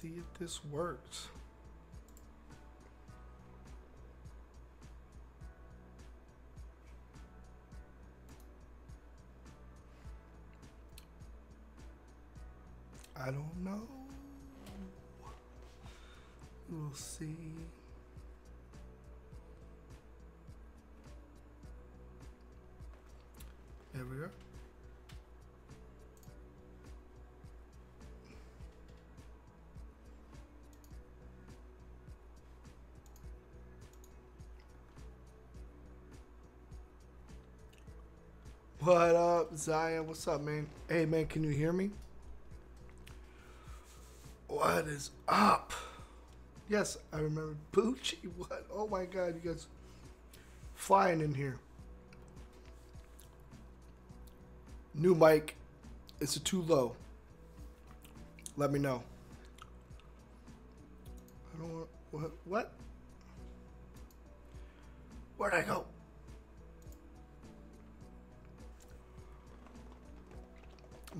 see if this works. I don't know. We'll see. There we are. What up, Zion? What's up, man? Hey, man, can you hear me? What is up? Yes, I remember Poochie. What? Oh my God, you guys flying in here. New mic. Is it too low? Let me know. I don't want. What? Where'd I go?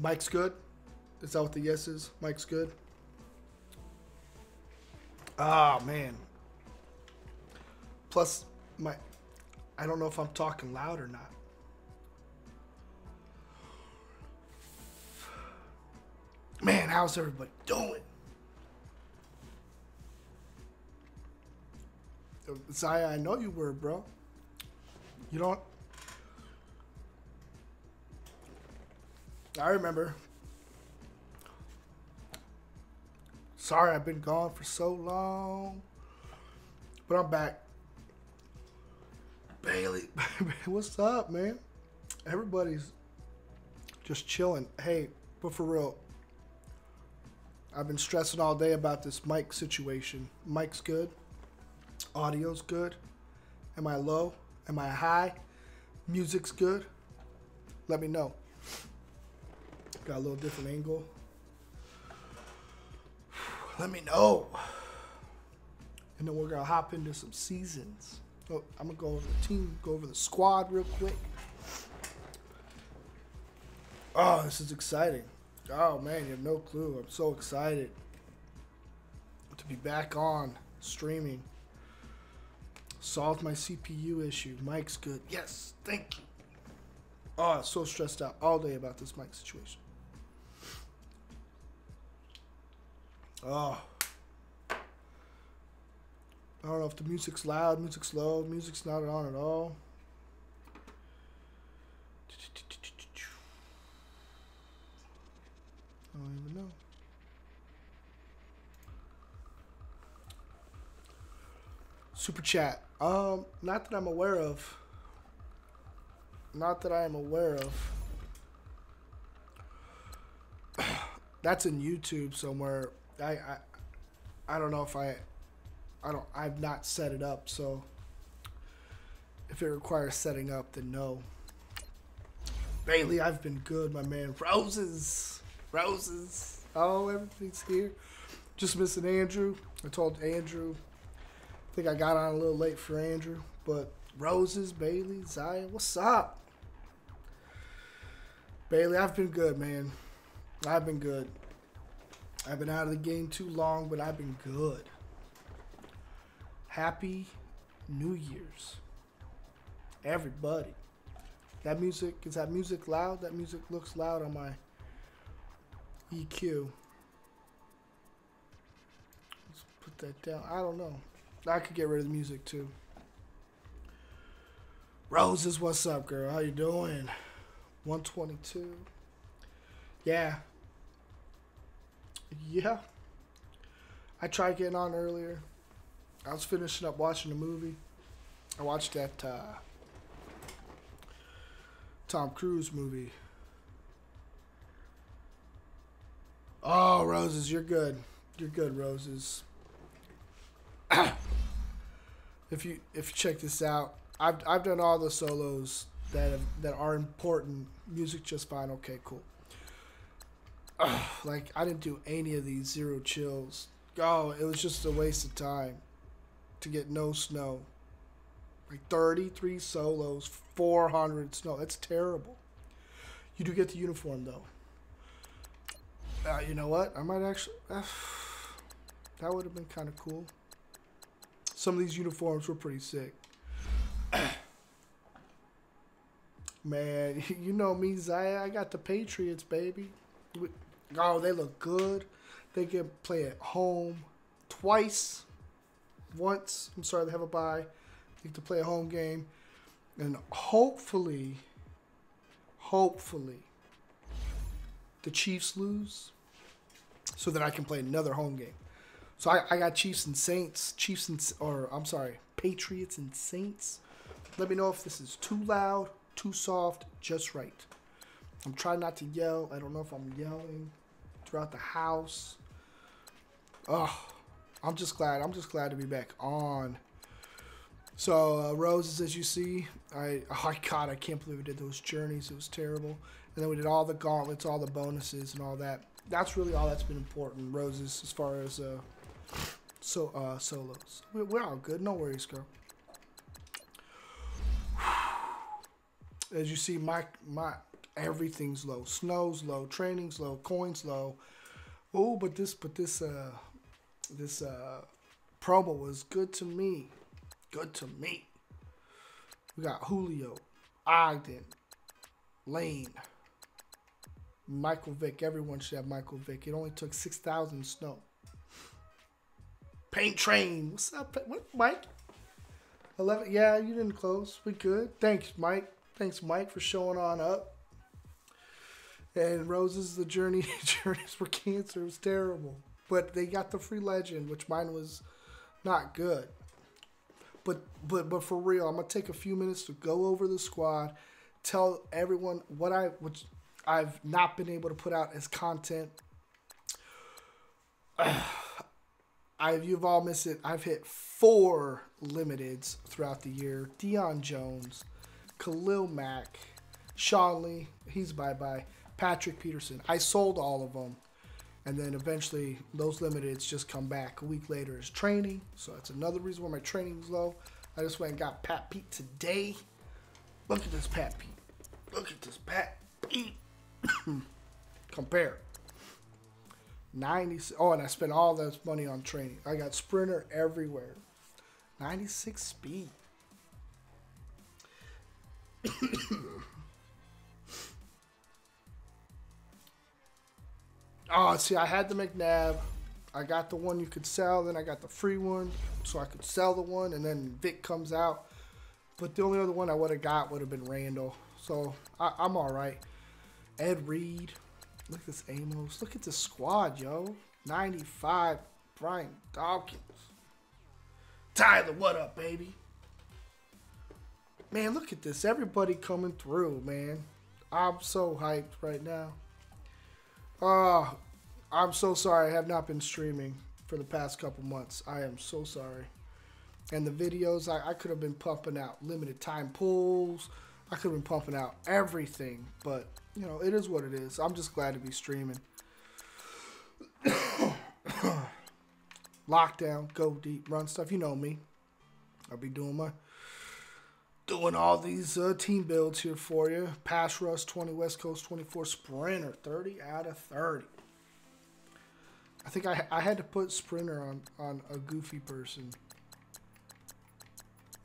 Mike's good. Is that what the yes is? Mike's good. Ah, man. Plus, I don't know if I'm talking loud or not. Man, how's everybody doing? Zaya, I know you were, bro. You don't. I remember. Sorry, I've been gone for so long, but I'm back. Bailey, what's up, man? Everybody's just chilling. Hey, but for real, I've been stressing all day about this mic situation. Mic's good. Audio's good. Am I low? Am I high? Music's good. Let me know. Got a little different angle. Let me know. And then we're going to hop into some seasons. Oh, I'm going to go over the team, go over the squad real quick. Oh, this is exciting. Oh, man, you have no clue. I'm so excited to be back on streaming. Solved my CPU issue. Mic's good. Yes, thank you. Oh, I'm so stressed out all day about this mic situation. Oh. I don't know if the music's loud, music's low, music's not on at all. I don't even know. Super chat. Not that I'm aware of. Not that I am aware of. That's in YouTube somewhere. I don't know if I've not set it up, so if it requires setting up, then no. Bailey, I've been good, my man. Roses. Roses. Oh, everything's here. Just missing Andrew. I told Andrew. I think I got on a little late for Andrew, but Roses, Bailey, Zaya, what's up? Bailey, I've been good, man. I've been good. I've been out of the game too long, but I've been good. Happy New Year's, everybody. That music, is that music loud? That music looks loud on my EQ. Let's put that down. I don't know. I could get rid of the music too. Roses, what's up, girl? How you doing? 122. Yeah. Yeah. I tried getting on earlier. I was finishing up watching a movie. I watched that Tom Cruise movie. Oh, Roses, you're good. You're good, Roses. If you check this out, I've done all the solos that are important. Music just fine. Okay, cool. Like I didn't do any of these zero chills. Oh, it was just a waste of time to get no snow. Like 33 solos, 400 snow. That's terrible. You do get the uniform though. You know what? I might actually. That would have been kind of cool. Some of these uniforms were pretty sick. Man, you know me, Zaya. I got the Patriots, baby. Oh, they look good. They can play at home twice. Once. I'm sorry, they have a bye. They get to play a home game. And hopefully, the Chiefs lose so that I can play another home game. So I got Chiefs and Saints. Patriots and Saints. Let me know if this is too loud, too soft, just right. I'm trying not to yell. I don't know if I'm yelling throughout the house. Oh, I'm just glad to be back on. So roses, as you see, oh God, I can't believe we did those journeys. It was terrible. And then we did all the gauntlets, all the bonuses, and all that. That's really all that's been important, roses, as far as solos. We're all good. No worries, girl. As you see, my everything's low. Snow's low. Training's low. Coins low. Oh, but this promo was good to me. Good to me. We got Julio, Ogden, Lane, Michael Vick. Everyone should have Michael Vick. It only took 6,000 snow. Paint Train. What's up, what, Mike? 11. Yeah, you didn't close. We good. Thanks, Mike. Thanks, Mike, for showing on up. And Roses, the journeys for cancer was terrible. But they got the free legend, which mine was not good. But for real, I'm gonna take a few minutes to go over the squad, tell everyone which I've not been able to put out as content. You've all missed it. I've hit 4 limiteds throughout the year. Deion Jones, Khalil Mack, Sean Lee, he's bye-bye, Patrick Peterson. I sold all of them. And then eventually those limiteds just come back. A week later is training. So that's another reason why my training is low. I just went and got Pat Pete today. Look at this Pat Pete. Look at this Pat Pete. Compare. 90. Oh, and I spent all this money on training. I got sprinter everywhere. 96 speed. Oh, see, I had the McNabb. I got the one you could sell. Then I got the free one, so I could sell the one. And then Vic comes out. But the only other one I would have got would have been Randall. So I'm all right. Ed Reed. Look at this Amos. Look at the squad, yo. 95. Brian Dawkins. Tyler, what up, baby? Man, look at this. Everybody coming through, man. I'm so hyped right now. I'm so sorry I have not been streaming for the past couple months. I am so sorry. And the videos, I could have been pumping out limited time pulls. I could have been pumping out everything. But, you know, it is what it is. I'm just glad to be streaming. Lockdown, go deep, run stuff. You know me. I'll be doing all these team builds here for you. Pass rush 20, West Coast 24, sprinter 30 out of 30. I think I had to put sprinter on a goofy person.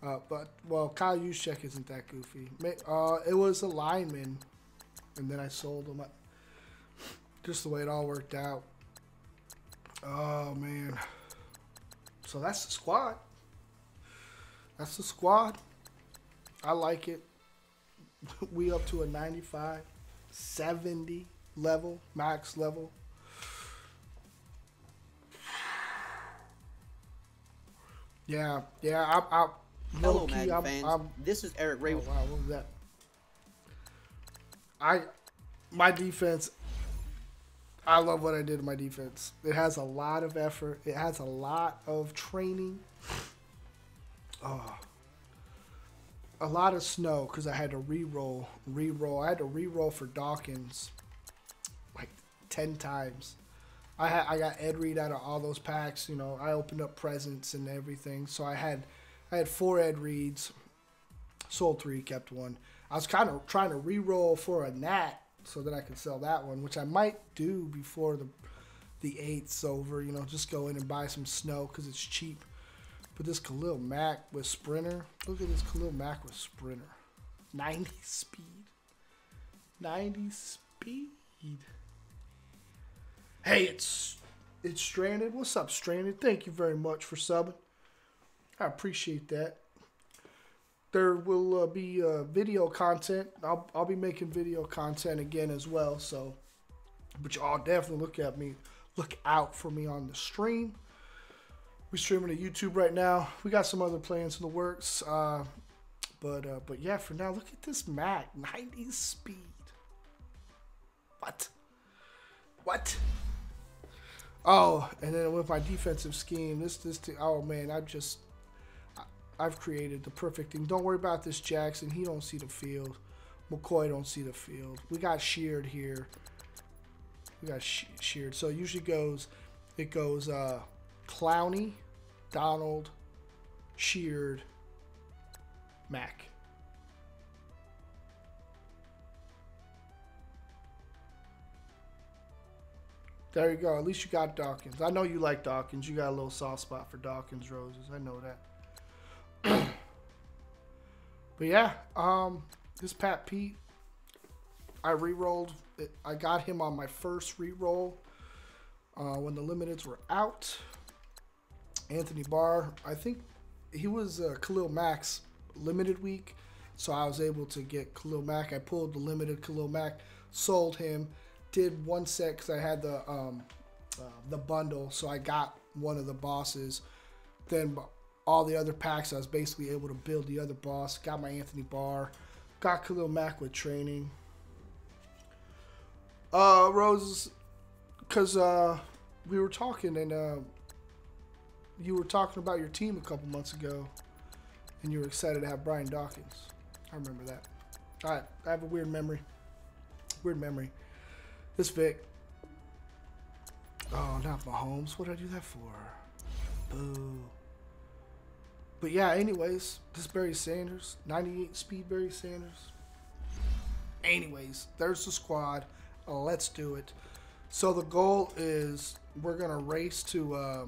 But well, Kyle Juszczyk isn't that goofy. It was a lineman, and then I sold him. Just the way it all worked out. Oh man. So that's the squad. That's the squad. I like it. We up to a 95, 70 level, max level. Yeah. Hello, Madden fans. This is Eric Ray. Oh, wow, what was that? My defense, I love what I did in my defense. It has a lot of effort. It has a lot of training. A lot of snow because I had to re-roll. I had to re-roll for Dawkins like 10 times. I got Ed Reed out of all those packs. You know, I opened up presents and everything. So I had 4 Ed Reeds, sold 3, kept 1. I was kind of trying to re-roll for a Nat so that I could sell that one, which I might do before the 8s over. You know, just go in and buy some snow because it's cheap. But this Khalil Mack with Sprinter. Look at this Khalil Mack with Sprinter. 90 speed. 90 speed. Hey, it's Stranded. What's up, Stranded? Thank you very much for subbing. I appreciate that. There will be video content. I'll be making video content again as well. So, but y'all definitely look out for me on the stream. We're streaming to YouTube right now. We got some other plans in the works. But yeah, for now, look at this Mac, 90 speed. What? Oh, and then with my defensive scheme, oh man, I've created the perfect thing. Don't worry about this Jackson. He don't see the field. McCoy don't see the field. We got sheared here. Sheared. So it usually goes Clowney, Donald, sheared, Mac. There you go. At least you got Dawkins. I know you like Dawkins. You got a little soft spot for Dawkins roses. I know that. But yeah, this Pat Pete, I re-rolled. I got him on my first re-roll when the limiteds were out. Anthony Barr, I think he was Khalil Mack's limited week, so I was able to get Khalil Mack. I pulled the limited Khalil Mack, sold him. Did one set because I had the bundle, so I got one of the bosses. Then all the other packs, I was basically able to build the other boss. Got my Anthony Barr, got Khalil Mack with training. Rose, because we were talking and you were talking about your team a couple months ago, and you were excited to have Brian Dawkins. I remember that. All right, I have a weird memory. This Vic. Oh, not Mahomes. What did I do that for? Boo. But yeah, anyways, this Barry Sanders. 98 speed Barry Sanders. Anyways, there's the squad. Let's do it. So the goal is we're going to race to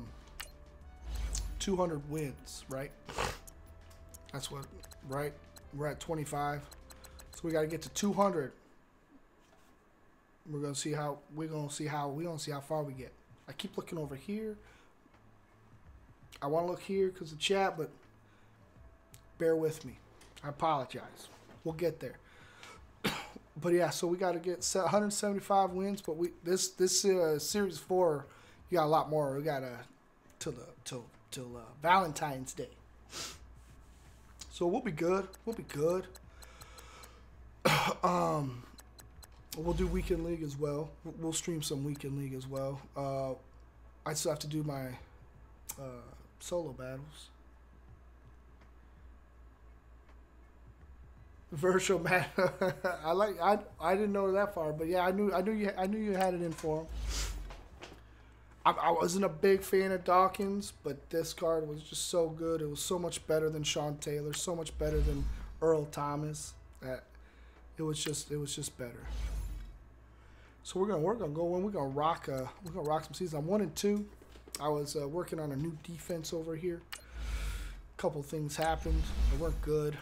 200 wins, right? That's what, right? We're at 25. So we got to get to 200. We're gonna see how far we get. I keep looking over here. I want to look here because of chat, but bear with me. I apologize. We'll get there. But yeah, so we got to get 175 wins. But this series 4, you got a lot more. We got till Valentine's Day. So we'll be good. We'll do Weekend League as well. We'll stream some Weekend League as well. I still have to do my solo battles. Virtual man. I didn't know that far, but yeah, I knew you had it in for him. I wasn't a big fan of Dawkins, but this card was just so good. It was so much better than Sean Taylor, so much better than Earl Thomas. That it was just better. So we're gonna go in. We're gonna rock some seasons. I'm 1-2. I was working on a new defense over here. A couple things happened. They weren't good,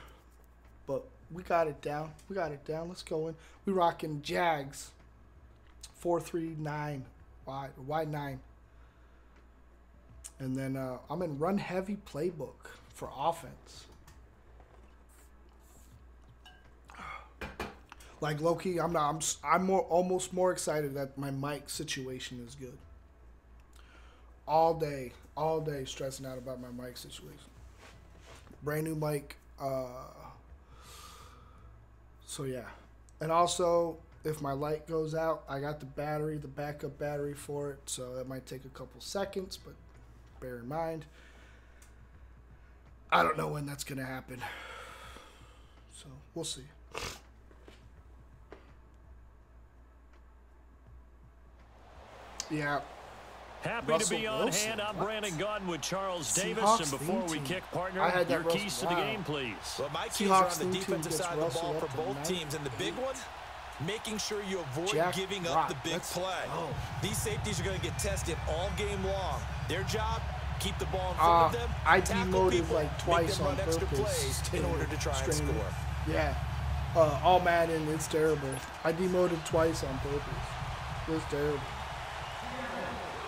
but we got it down. Let's go in. We rocking Jags. 4-3-9 wide 9. And then I'm in run heavy playbook for offense. Like low-key, I'm almost more excited that my mic situation is good. All day stressing out about my mic situation. Brand new mic. So yeah. And also, if my light goes out, I got the backup battery for it, so that might take a couple seconds, but bear in mind. I don't know when that's gonna happen. So we'll see. Yeah. Happy Russell to be on Wilson. hand. I'm Brandon Gunn with Charles Davis. Seahawks And before we team. kick, partner, I had that your keys to the game, please. Well, my keys are Seahawks on the team defensive gets side of the Russell ball up for to both 9. teams. And the big one, making sure you avoid Jack giving Rock. up the big play. Oh. These safeties are going to get tested all game long. Their job, keep the ball in front of them, I tackle demoted people, like twice make them on run extra purpose plays in order to try and score. Yeah. All Madden, it's terrible. I demoted twice on purpose. It was terrible.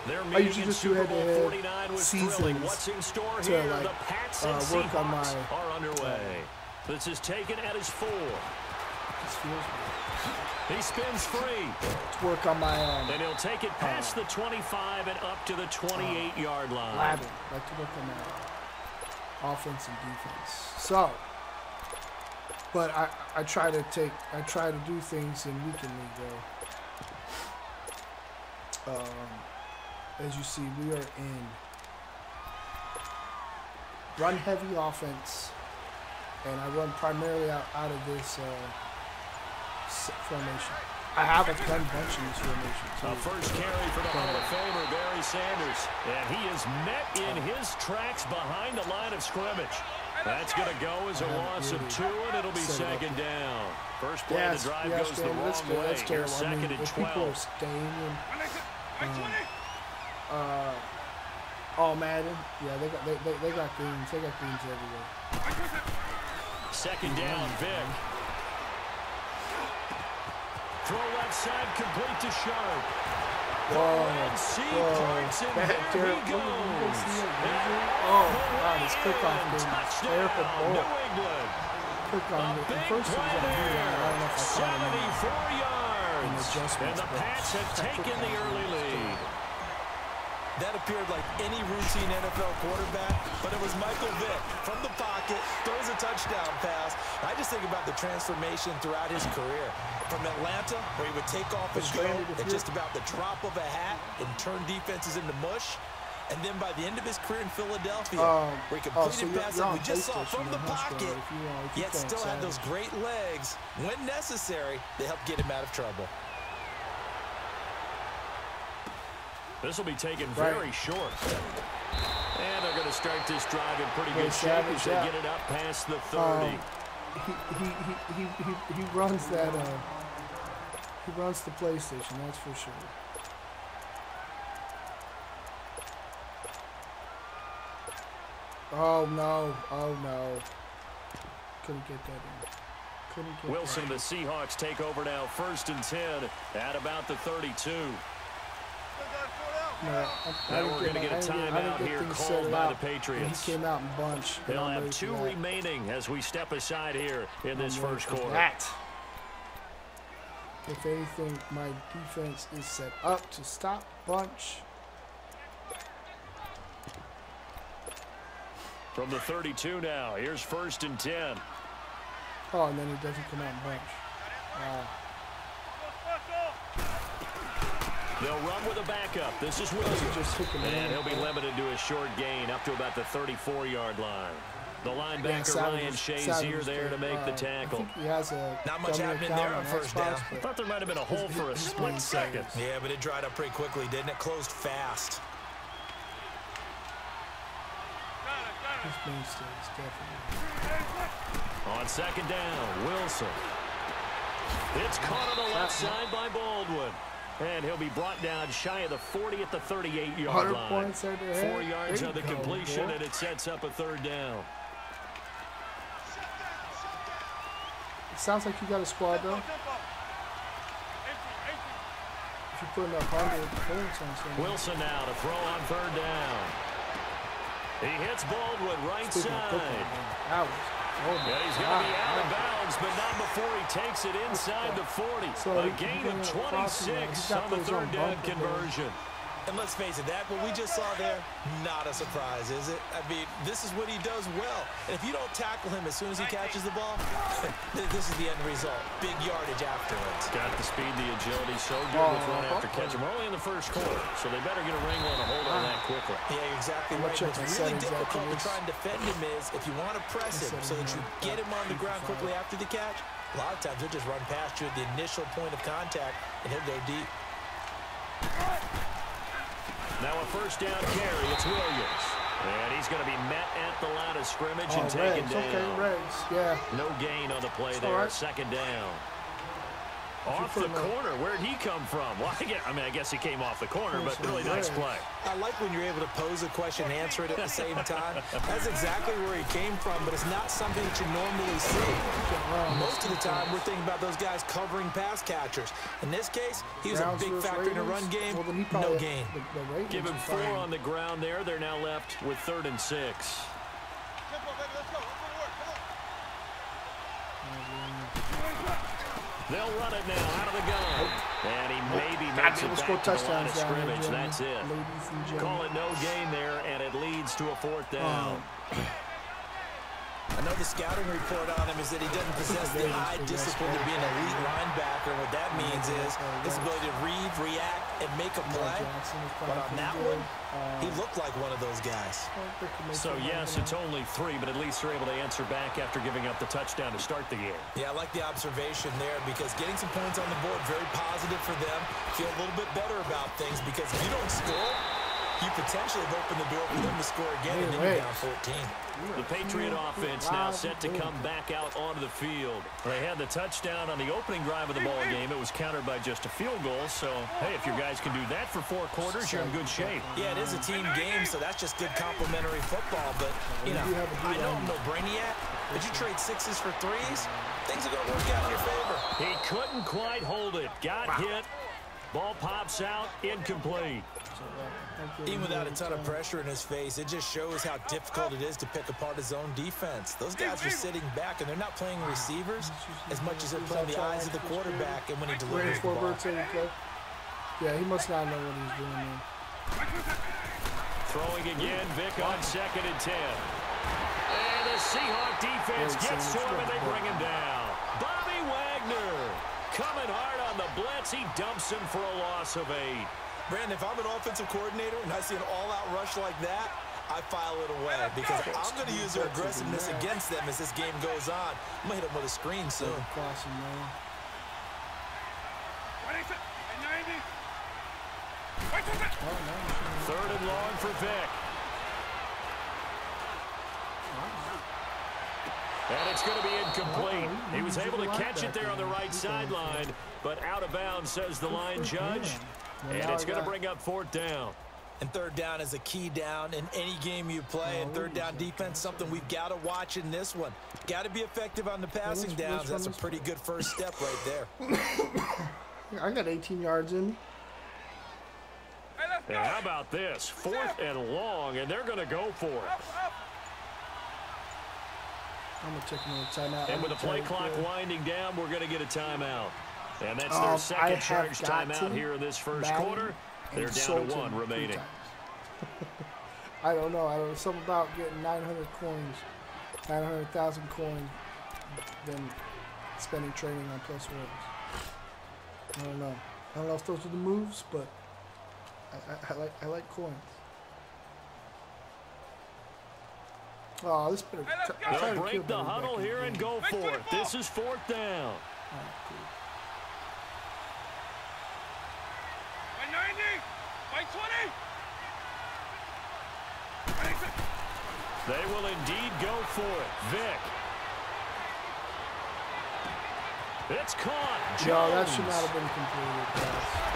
I usually just do head-to-head seasons What's in store to here? like The Pats and work on my. Seahawks are underway. This is taken at his 4. This feels weird. He spins free. To work on my and he'll take it past the 25 and up to the 28-yard line. Like to work on my offense and defense. So, but I try to do things in weekend league though. As you see, we are in run heavy offense, and I run primarily out of this formation. I have a gun bunch in this formation too. First carry for the Hall of Famer, Barry Sanders. And he is met in his tracks behind the line of scrimmage. That's going to go as a loss of 2, and it'll be second down. First play of the drive goes the wrong way. Here's second and 12. People are staying in. All Madden, yeah, they got greens. They got greens everywhere. Second down, Vic. Throw left side, complete to Sharp. Whoa. There he goes. Oh, God, it's kickoff game. Terrible ball. Kickoff game. First it was on me. I don't know if I caught him. 74 yards. And the Pats have taken the early lead. That appeared like any routine NFL quarterback, but it was Michael Vick from the pocket, throws a touchdown pass. I just think about the transformation throughout his career. From Atlanta, where he would take off and go at just about the drop of a hat and turn defenses into mush. And then by the end of his career in Philadelphia, where he completed passes we just saw from the pocket, yet still had those great legs. When necessary, they helped get him out of trouble. This will be taken very short. And they're going to start this drive in pretty good shape as they get it up past the 30. He runs that. He runs the PlayStation. That's for sure. Oh no! Oh no! Couldn't get that in. Couldn't get Wilson, that. the Seahawks take over now, 1st and 10 at about the 32. No, now we're going to get a timeout here called by the Patriots. He came out in bunch. They'll have 2 remaining as we step aside here in this first quarter. If anything, my defense is set up to stop bunch. From the 32 now, here's 1st and 10. Oh, and then he doesn't come out in bunch. Wow. They'll run with a backup. This is Wilson. And he'll be limited to a short gain up to about the 34-yard line. The linebacker Ryan Shazier there to make the tackle. I think he has not much happening there on first down. I thought there might have been a hole for a split second. Yeah, but it dried up pretty quickly, didn't it? Closed fast. His mainstays, definitely. On second down, Wilson. It's caught on the left side by Baldwin. And he'll be brought down shy of the 40 at the 38-yard line. 4 yards on the completion, and it sets up a 3rd down. It sounds like you got a squad, though. If you're putting up 100 points on something. Wilson now to throw on 3rd down. He hits Baldwin right side. And he's going to be out of bounds, but not before he takes it inside the 40. So a gain of 26 on the 3rd down conversion. And let's face it, that what we just saw there, not a surprise, is it? I mean, this is what he does well. And if you don't tackle him as soon as he catches the ball, this is the end result. Big yardage afterwards. Got the speed, the agility, so good with run after catch. We're only in the first quarter, so they better get a wrinkle and a hold on that quickly. Yeah, exactly right. What's really difficult to try and defend him is if you want to press him so that you get him on the ground quickly after the catch, a lot of times he'll just run past you at the initial point of contact, and he'll go deep. Now a 1st down carry, it's Williams. And he's going to be met at the line of scrimmage and taken down. Okay, Regs, yeah. No gain on the play there, 2nd down. Off the corner. Where'd he come from? Well, I guess he came off the corner, but really nice play. I like when you're able to pose a question and answer it at the same time. That's exactly where he came from, but it's not something that you normally see. Most of the time, we're thinking about those guys covering pass catchers. In this case, he was a big factor in the run game. No gain. Give him 4 on the ground there. They're now left with 3rd and 6. They'll run it now out of the gun. And he maybe makes it back to the line of scrimmage. That's it. Call it no gain there, and it leads to a 4th down. I know the scouting report on him is that he doesn't possess the eye discipline to be an elite linebacker. What that means is his ability to read, react, and make a play. But on that one, he looked like one of those guys. So, yes, it's only 3, but at least they're able to answer back after giving up the touchdown to start the game. Yeah, I like the observation there because getting some points on the board, very positive for them. Feel a little bit better about things because if you don't score, you potentially have opened the door for them to score again, and then you're down 14. The Patriot offense now set to come back out onto the field. They had the touchdown on the opening drive of the ball game. It was countered by just a field goal. So, hey, if your guys can do that for 4 quarters, you're in good shape. Yeah, it is a team game, so that's just good complimentary football. But, you know, I know I'm no brainiac, but you trade 6s for 3s, things are going to work out in your favor. He couldn't quite hold it. Got hit. Ball pops out. Incomplete. Even without a ton of pressure in his face, it just shows how difficult it is to pick apart his own defense. Those guys are sitting back, and they're not playing receivers as much as they're playing the eyes of the quarterback and when he delivers the ball. Yeah, he must not know what he's doing, man. Throwing again, Vic on 2nd and 10. And the Seahawk defense gets to him, and they bring him down. Bobby Wagner coming hard on the blitz. He dumps him for a loss of 8. Brandon, if I'm an offensive coordinator and I see an all-out rush like that, I file it away because I'm going to use their aggressiveness against them as this game goes on. I'm going to hit them with a screen soon. 3rd and long for Vic. And it's going to be incomplete. He was able to catch it there on the right sideline, but out of bounds, says the line judge. And it's going to bring up 4th down. And 3rd down is a key down in any game you play. And 3rd down defense, something we've got to watch in this one. Got to be effective on the passing downs. That's a pretty good first step right there. I got 18 yards in. And how about this? 4th and long, and they're going to go for it. I'm going to take another timeout. And with the play clock winding down, we're going to get a timeout. And that's their second charge timeout here in this first quarter. They're down to 1 remaining. I don't know. Something about getting 900 coins, 900,000 coins, than spending training on plus ones. I don't know. I don't know if those are the moves, but I like coins. Oh, this better. They'll break the huddle here and go for it. This is 4th down. Cool. They will indeed go for it. Vic. It's caught. Jones. No, that should not have been completed.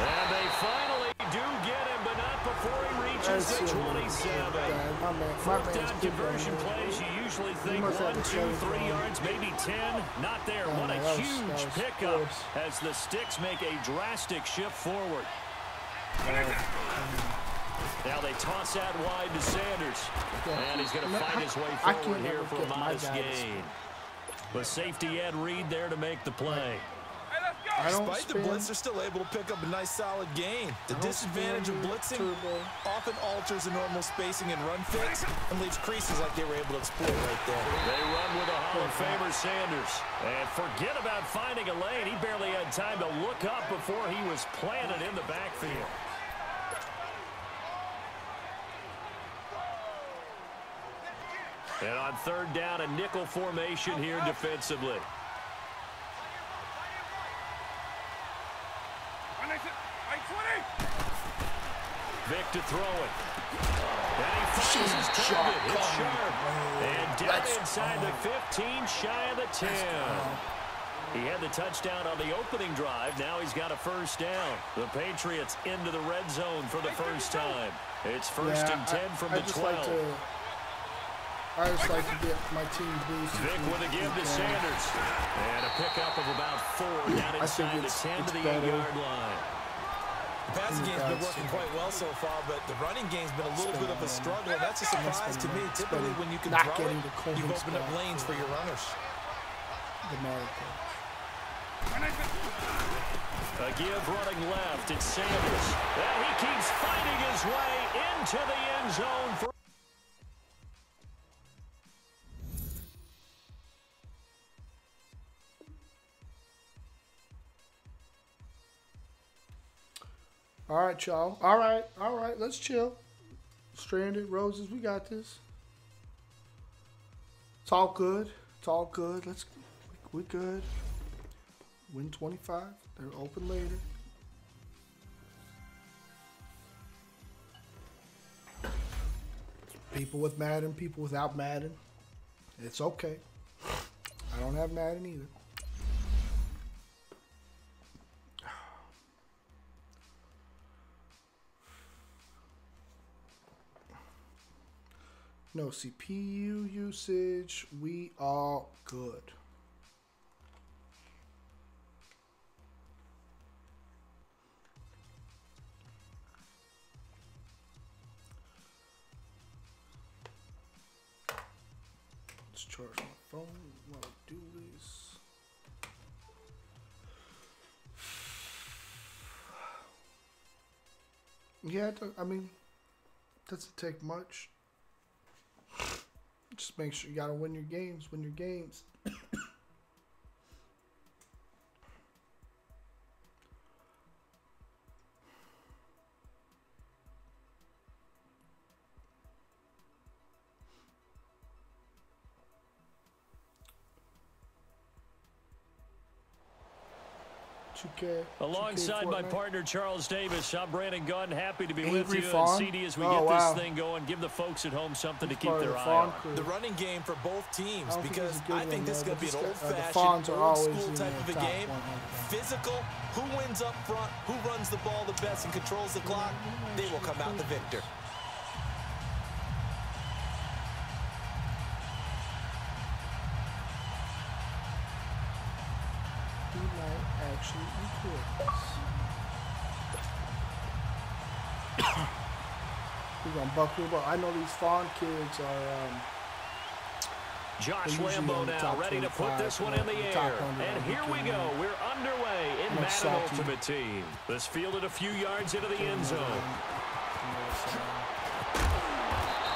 And they finally do get him, but not before he reaches the 27. 4th down conversion plays, you usually think 1, 2, 3 yards, maybe 10. Not there. What a huge pickup as the Sticks make a drastic shift forward. Now they toss that wide to Sanders. And he's going to find his way forward here for a modest gain. The safety Ed Reed there to make the play. Despite the blitz, they're still able to pick up a nice solid gain. The disadvantage of blitzing often alters the normal spacing and run fits and leaves creases like they were able to exploit right there. They run with a Hall of Famer, Sanders. And forget about finding a lane. He barely had time to look up before he was planted in the backfield. And on 3rd down, a nickel formation here defensively. Vic to throw it. And he finds his target. It's sharp. And down inside the 15, shy of the 10. He had the touchdown on the opening drive. Now he's got a first down. The Patriots into the red zone for the first time. It's first and 10 from the 12. I just like to get my team boosted. Vic with a give to Sanders. And a pickup of about 4 down inside the 10 to the 8-yard line. The passing game's been working quite well so far, but the running game's been a little bit of a struggle, and that's a surprise to me. Typically, when you can throw it, you've opened up lanes for your runners. A give running left. It's Sanders. And he keeps fighting his way into the end zone for all right, y'all. All right. Let's chill. Stranded Roses, we got this. It's all good. We good. Win 25. They're open later. People with Madden, people without Madden. It's okay. I don't have Madden either. No CPU usage. We all good. Let's charge my phone while I do this. Yeah, I mean, doesn't take much. Just make sure you gotta win your games. Alongside my partner Charles Davis, I'm Brandon Gunn. Happy to be with you. Fawn? And CD, as we get this thing going, give the folks at home something to keep their eye on. The running game for both teams, because I think this is going to be an old-fashioned, old-school type of a game. Physical, who wins up front, who runs the ball the best and controls the clock, they will come out the victor. We're gonna buckle up. I know these Fawn kids are. Josh Lambo now ready to put this one in the air. And here we go. We're underway in Madden Ultimate Team. This fielded a few yards into the end zone.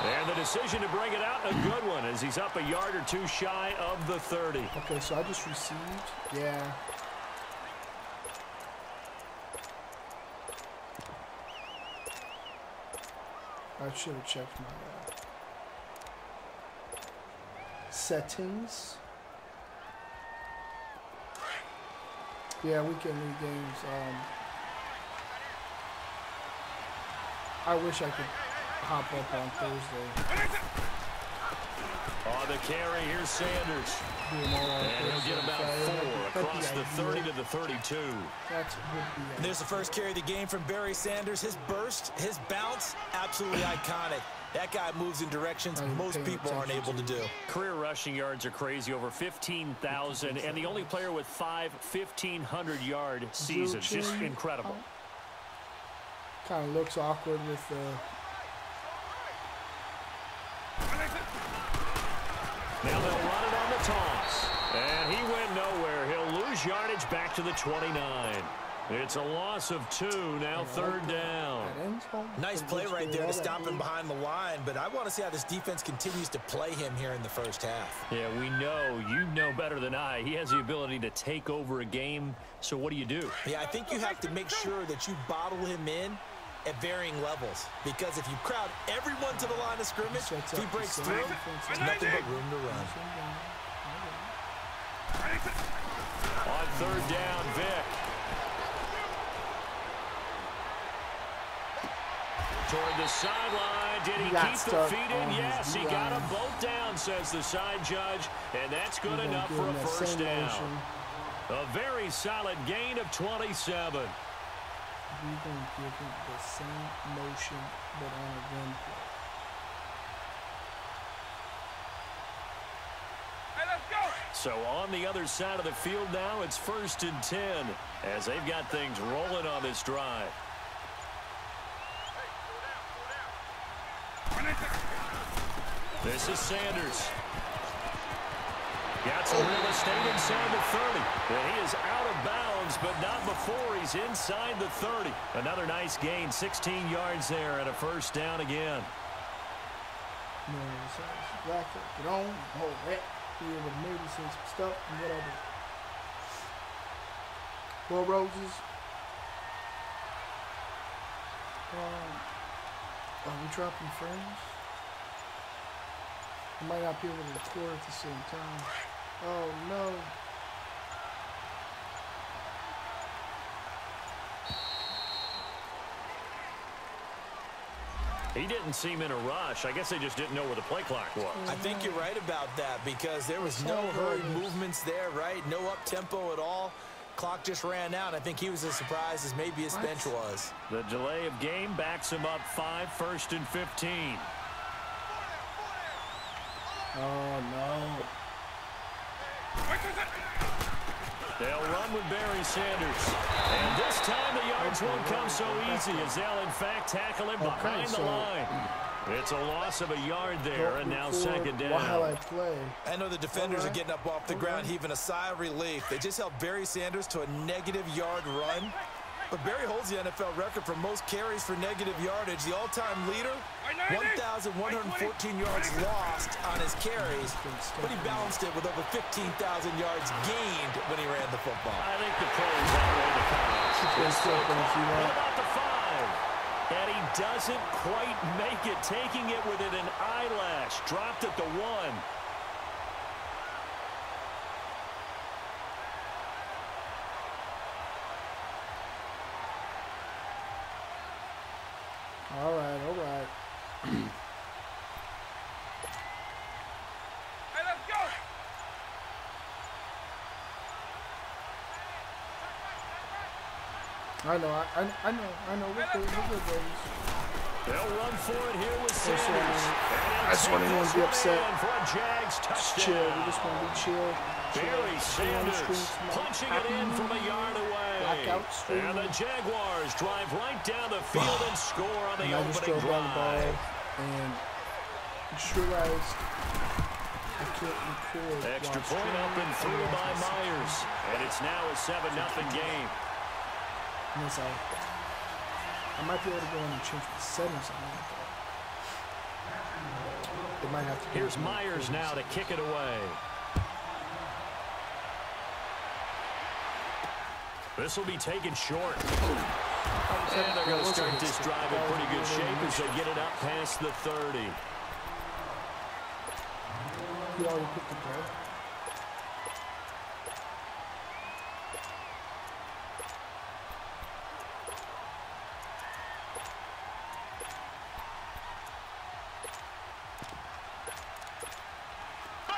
And the decision to bring it out, a good one, as he's up a yard or two shy of the 30. Okay, so I just received. Yeah. I should have checked my settings. Yeah, weekend league games. I wish I could hop up on Thursday. On the carry, here's Sanders. And he'll get about 4 across the 30 to the 32. There's the first carry of the game from Barry Sanders. His burst, his bounce, absolutely iconic. That guy moves in directions most people aren't able to do. Career rushing yards are crazy, over 15,000, and the only player with 5 1,500-yard seasons. Just incredible. Kind of looks awkward with the... Now they'll run it on the toss. And he went nowhere. He'll lose yardage back to the 29. It's a loss of 2, now 3rd down. Nice play right there to stop him behind the line, but I want to see how this defense continues to play him here in the first half. Yeah, we know. You know better than I. He has the ability to take over a game, so what do you do? Yeah, I think you have to make sure that you bottle him in at varying levels, because if you crowd everyone to the line of scrimmage, if he breaks through, there's nothing but room to run. On 3rd down, Vic. Toward the sideline. Did he keep the feet in? Yes, he got them both down, says the side judge, and that's good enough for a first down. A very solid gain of 27. We're going to give him the same motion, but on a run play. So on the other side of the field now, it's 1st and 10 as they've got things rolling on this drive. This is Sanders. Got some real estate inside the 30. And he is out of bounds, but not before he's inside the 30. Another nice gain, 16 yards there and a 1st down again. Get on, hold that. Be able to maybe see some stuff and whatever. 4 roses. Are we dropping frames? I might not be able to record at the same time. Oh no. He didn't seem in a rush. I guess they just didn't know where the play clock was. I think you're right about that because there was no hurried movements there, right? No up-tempo at all. Clock just ran out. I think he was as surprised as maybe his bench was. The delay of game backs him up 5, 1st and 15. Oh, no. They'll run with Barry Sanders. And this time the yards won't come so easy as they'll, in fact, tackle him behind the line. It's a loss of a yard there, and now 2nd down. While I play. I know the defenders are getting up off the ground, heaving a sigh of relief. They just held Barry Sanders to a -yard run. But Barry holds the NFL record for most carries for negative yardage. The all-time leader, 1,114 yards lost on his carries, but he balanced it with over 15,000 yards gained when he ran the football. I think the players outweigh the comments. What about the 5? And he doesn't quite make it, taking it within an eyelash. Dropped at the 1. All right, all right. Hey, let's go! I know. We're good, boys. They'll run for it here with Sanders. I just want anyone to be upset. For a Jags Just chill. We just want to be chill. Barry Sanders punching it in from a yard away. And the Jaguars drive right down the field and score on the opening drive. And just realized I can't record. Extra point up and through by Myers. And it's now a 7-0 game. Unless I might be able to go in and change the settings on that. It might have to. Here's Myers now to kick it away. This will be taken short. And they're going to start this drive in pretty good shape as they get it up past the 30. He already picked the ball.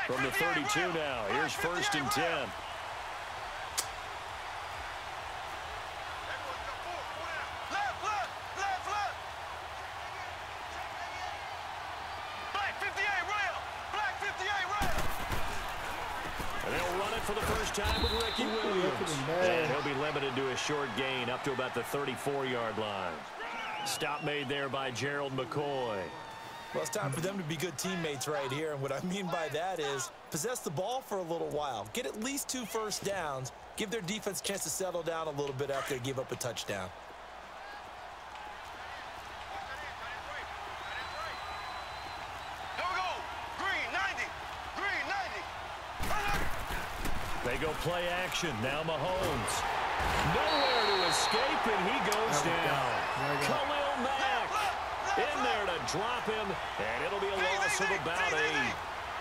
From the 32 now, here's 1st and 10. And they'll run it for the first time with Ricky Williams. And he'll be limited to a short gain up to about the 34-yard line. Stop made there by Gerald McCoy. Well, it's time for them to be good teammates right here. And what I mean by that is possess the ball for a little while. Get at least 2 first downs. Give their defense a chance to settle down a little bit after they give up a touchdown. Here we go. Green 90. Green 90. They go play action. Now Mahomes. Nowhere to escape, and he goes down. Khalil Mack in there to drop him, and it'll be a loss of about 8.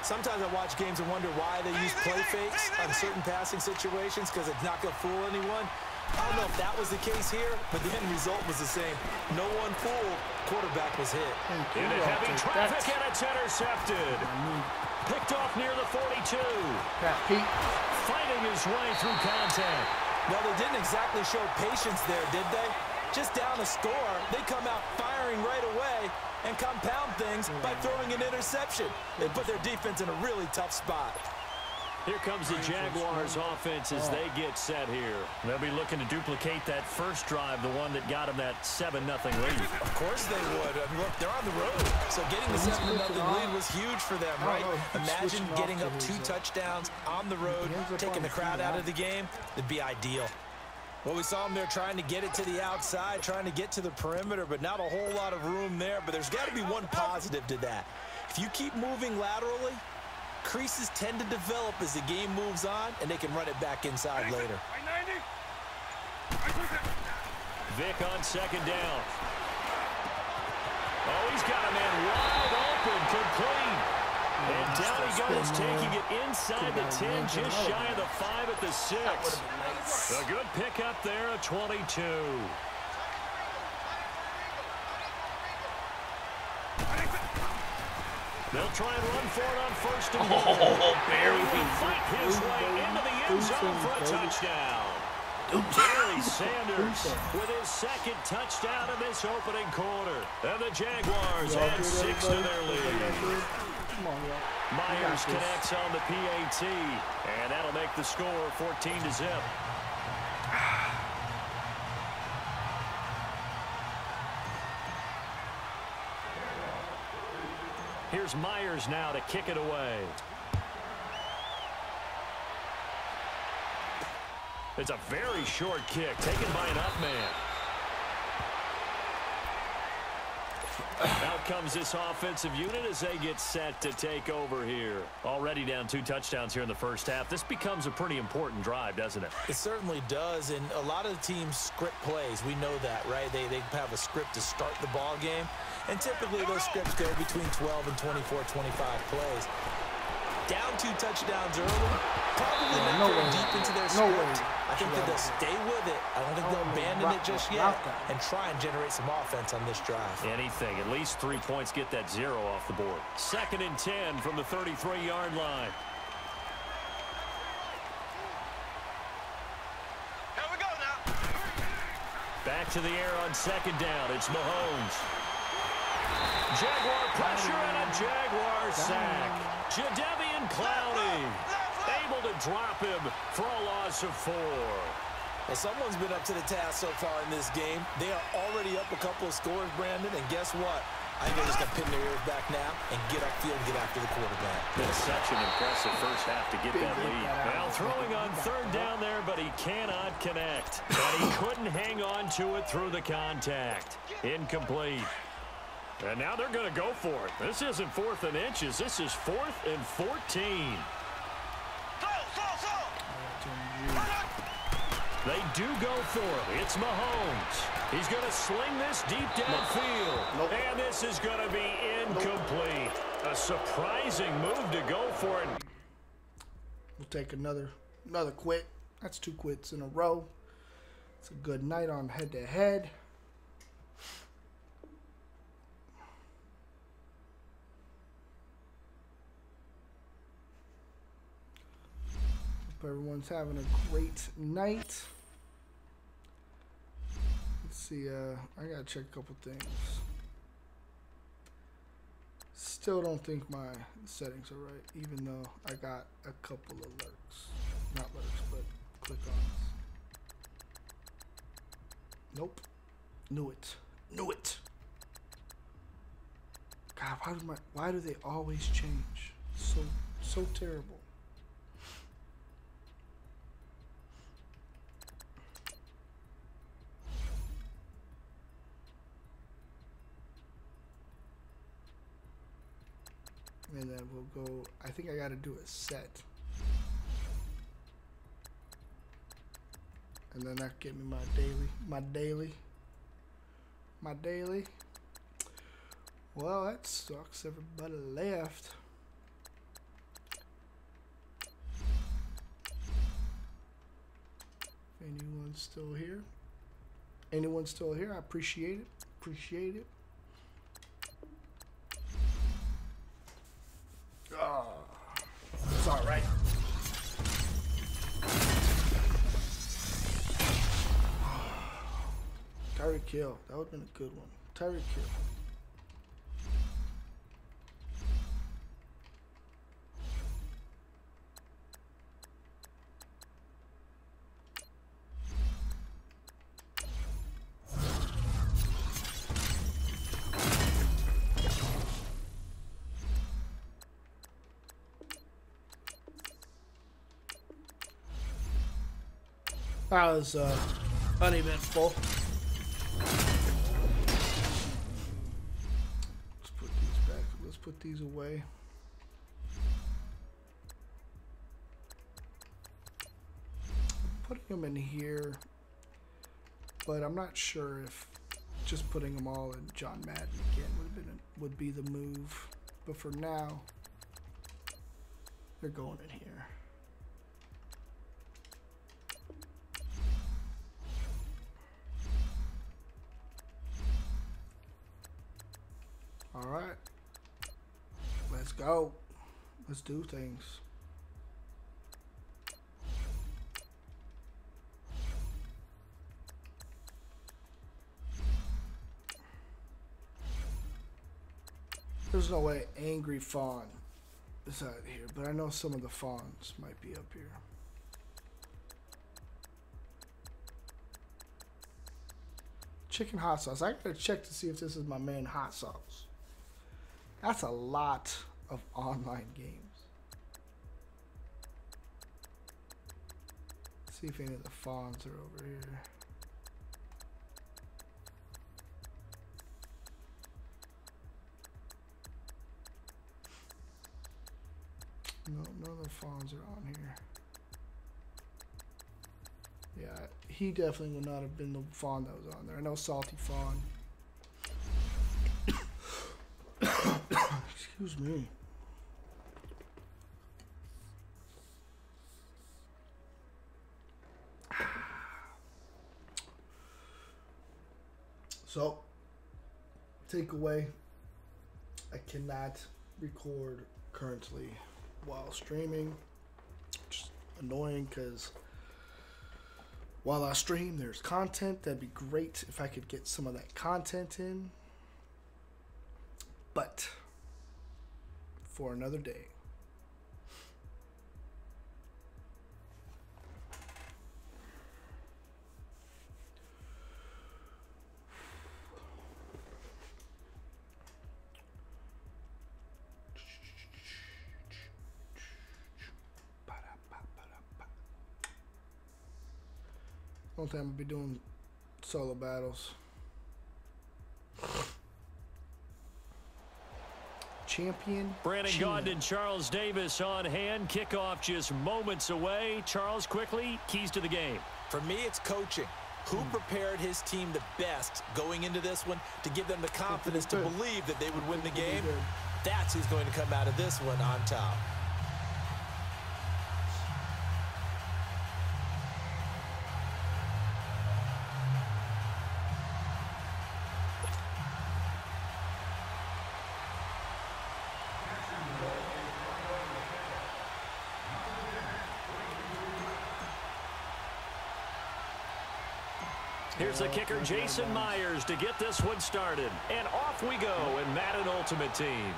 Sometimes I watch games and wonder why they use play fakes on certain passing situations because it's not going to fool anyone. I don't know if that was the case here, but the end result was the same. No one fooled. Quarterback was hit. Into heavy traffic, and it's intercepted. Picked off near the 42. Fighting his way through contact. Well, they didn't exactly show patience there, did they? Just down a score, they come out firing right away and compound things by throwing an interception. They put their defense in a really tough spot. Here comes the Jaguars offense as they get set here. They'll be looking to duplicate that first drive, the one that got them that 7-0 lead. Of course they would. I mean, look, they're on the road. So getting the 7-0 lead was huge for them, right? Imagine getting up 2 touchdowns on the road, taking the crowd out of the game. That'd be ideal. Well, we saw them there trying to get it to the outside, trying to get to the perimeter, but not a whole lot of room there. But there's got to be one positive to that. If you keep moving laterally, creases tend to develop as the game moves on, and they can run it back inside later. Vic on second down. Oh, he's got a man wide open, complete. And down he goes, taking it inside the 10, just shy of the 5 at the 6. A good pickup there, a 22. They'll try and run for it on first and goal. Oh, Barry. He will fight his way into the end zone for a touchdown. Barry Sanders with his second touchdown in this opening quarter. And the Jaguars add 6 to their lead. Myers connects on the PAT, and that'll make the score 14-0. Here's Myers now to kick it away. It's a very short kick, taken by an up man. Out comes this offensive unit as they get set to take over here. Already down 2 touchdowns here in the first half. This becomes a pretty important drive, doesn't it? It certainly does, and a lot of the teams script plays. We know that, right? They have a script to start the ball game, and typically those scripts go between 12 and 24, 25 plays. Down 2 touchdowns early, probably not going deep into their script. I think that they'll stay with it. I don't think they'll abandon it just yet and try and generate some offense on this drive. Anything. At least 3 points get that 0 off the board. 2nd and 10 from the 33-yard line. Here we go now. Back to the air on 2nd down. It's Mahomes. Jaguar pressure and a Jaguar sack. Jadeveon Clowney able to drop him for a loss of 4. Well, someone's been up to the task so far in this game. They are already up a couple of scores, Brandon, and guess what? I think they're just going to pin their ears back now and get upfield and get after the quarterback. Been such an impressive first half to get that lead. Now throwing on 3rd down there, but he cannot connect. And he couldn't hang on to it through the contact. Incomplete. And now they're going to go for it. This isn't 4th and inches. This is 4th and 14. They do go for it. It's Mahomes. He's going to sling this deep downfield. And this is going to be incomplete. A surprising move to go for it. We'll take another quit. That's 2 quits in a row. It's a good night on head-to-head. Hope everyone's having a great night. Let's see, I gotta check a couple things. Still don't think my settings are right, even though I got a couple of lurks. Not lurks, but click-ons. Nope. Knew it. Knew it. God, why do they always change? So terrible. And then we'll go, I think I gotta do a set. And then that get me my daily. Well, that sucks. Everybody left. Anyone still here? Anyone still here? I appreciate it. Appreciate it. It's all right. Tyreek Hill. That would have been a good one. Tyreek Hill. That was uneventful. Let's put these back. Let's put these away. I'm putting them in here, but I'm not sure if just putting them all in John Madden again would be the move. But for now, they're going in here. All right, let's go. Let's do things. There's no way Angry Fawn is out here, but I know some of the fawns might be up here. Chicken hot sauce. I gotta check to see if this is my main hot sauce. That's a lot of online games. Let's see if any of the fawns are over here. No, none of the fawns are on here. Yeah, he definitely would not have been the fawn that was on there. I know Salty Fawn. Excuse me. So, takeaway, I cannot record currently while streaming, which is annoying because while I stream, there's content. That'd be great if I could get some of that content in. But for another day. One time I'll be doing solo battles. Champion. Brandon Gaudin and Charles Davis on hand. Kickoff just moments away. Charles, quickly, keys to the game. For me, it's coaching. Who prepared his team the best going into this one to give them the confidence to believe that they would win the game? That's who's going to come out of this one on top. Here's the kicker, Jason Myers, to get this one started. And off we go in Madden Ultimate Team.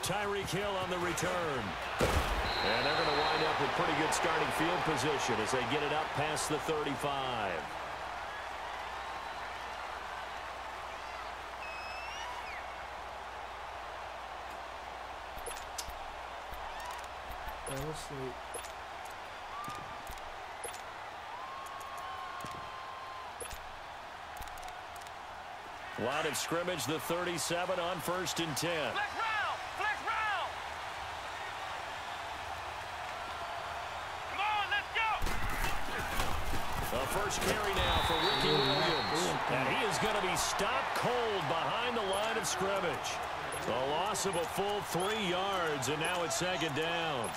Tyreek Hill on the return. And they're going to wind up with pretty good starting field position as they get it up past the 35. Honestly. Line of scrimmage, the 37 on 1st and 10. Flex round! Flex round! Come on, let's go! The first carry now for Ricky Williams. And he is going to be stopped cold behind the line of scrimmage. The loss of a full 3 yards, and now it's 2nd down.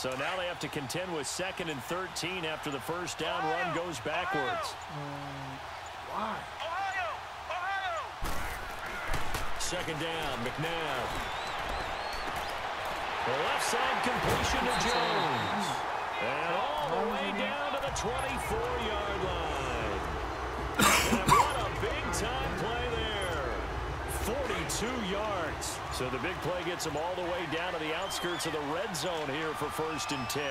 So now they have to contend with 2nd and 13 after the first down run goes backwards. Why? Second down, McNabb. The left side completion to Jones. And all the way down to the 24-yard line. And what a big-time play there. 42 yards. So the big play gets them all the way down to the outskirts of the red zone here for 1st and 10.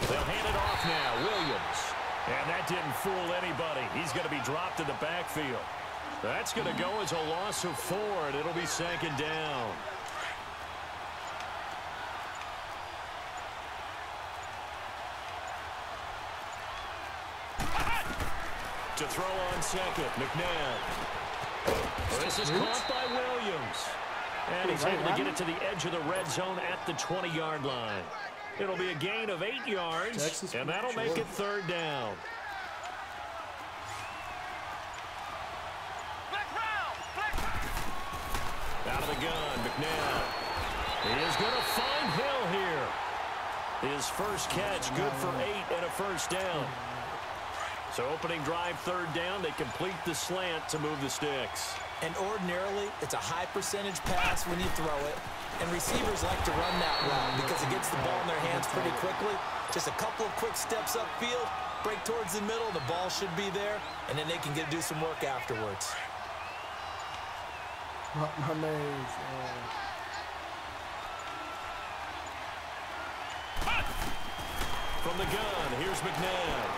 They'll hand it off now, Williams. And that didn't fool anybody. He's going to be dropped in the backfield. That's going to go as a loss of 4, and it'll be 2nd down. To throw on second, McNabb. This is caught by Williams. And he's able to get it to the edge of the red zone at the 20-yard line. It'll be a gain of 8 yards, and that'll make it 3rd down. Out of the gun, McNabb. He is going to find Hill here. His first catch, good for 8 and a first down. So opening drive, 3rd down. They complete the slant to move the sticks. And ordinarily, it's a high percentage pass when you throw it. And receivers like to run that route because it gets the ball in their hands pretty quickly. Just a couple of quick steps upfield, break towards the middle, the ball should be there, and then they can do some work afterwards. From the gun, here's McNabb.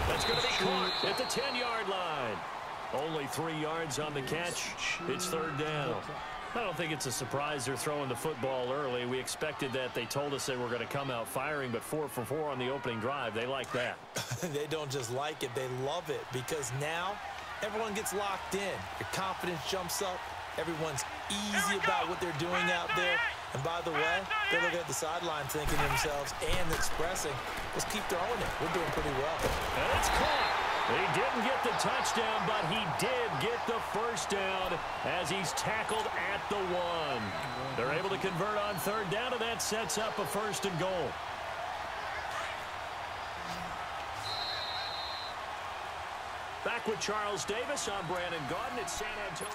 That's going to be caught at the 10-yard line. Only 3 yards on the catch. It's 3rd down. I don't think it's a surprise they're throwing the football early. We expected that. They told us they were going to come out firing, but 4 for 4 on the opening drive. They like that. They don't just like it. They love it because now everyone gets locked in. Your confidence jumps up. Everyone's easy about what they're doing out there. And by the way, they're looking at the sideline thinking to themselves and expressing, let's keep throwing it. We're doing pretty well. And it's caught. He didn't get the touchdown, but he did get the first down as he's tackled at the 1. They're able to convert on 3rd down, and that sets up a 1st and goal. Back with Charles Davis. I'm Brandon Gaudin at San Antonio.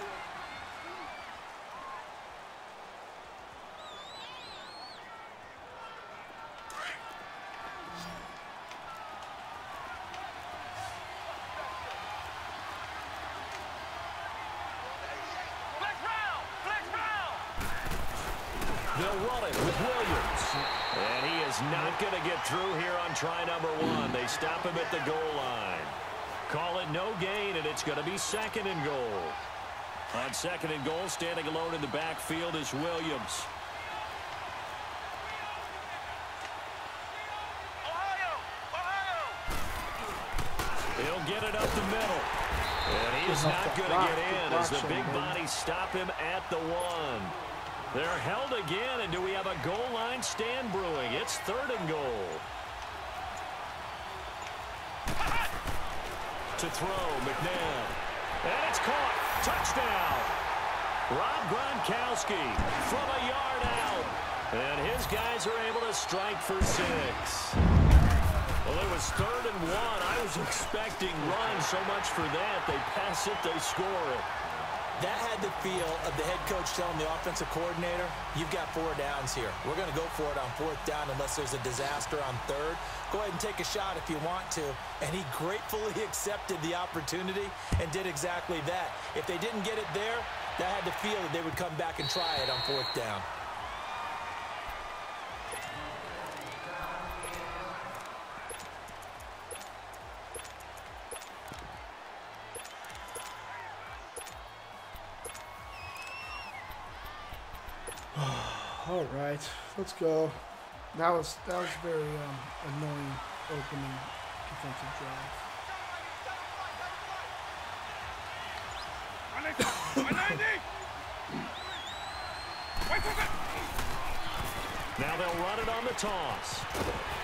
They'll run it with Williams. And he is not going to get through here on try number 1. They stop him at the goal line. Call it no gain, and it's going to be 2nd and goal. On 2nd and goal, standing alone in the backfield is Williams. He'll get it up the middle. And he is not going to get in as the big bodies stop him at the 1. They're held again, and do we have a goal line stand brewing? It's 3rd and goal. To throw, McNabb. And it's caught. Touchdown. Rob Gronkowski from a yard out. And his guys are able to strike for 6. Well, it was 3rd and 1. I was expecting run, so much for that. They pass it, they score it. That had the feel of the head coach telling the offensive coordinator, you've got 4 downs here. We're going to go for it on 4th down unless there's a disaster on 3rd. Go ahead and take a shot if you want to. And he gratefully accepted the opportunity and did exactly that. If they didn't get it there, that had the feel that they would come back and try it on 4th down. All right, let's go. That was very annoying opening defensive drive. Now they'll run it on the toss.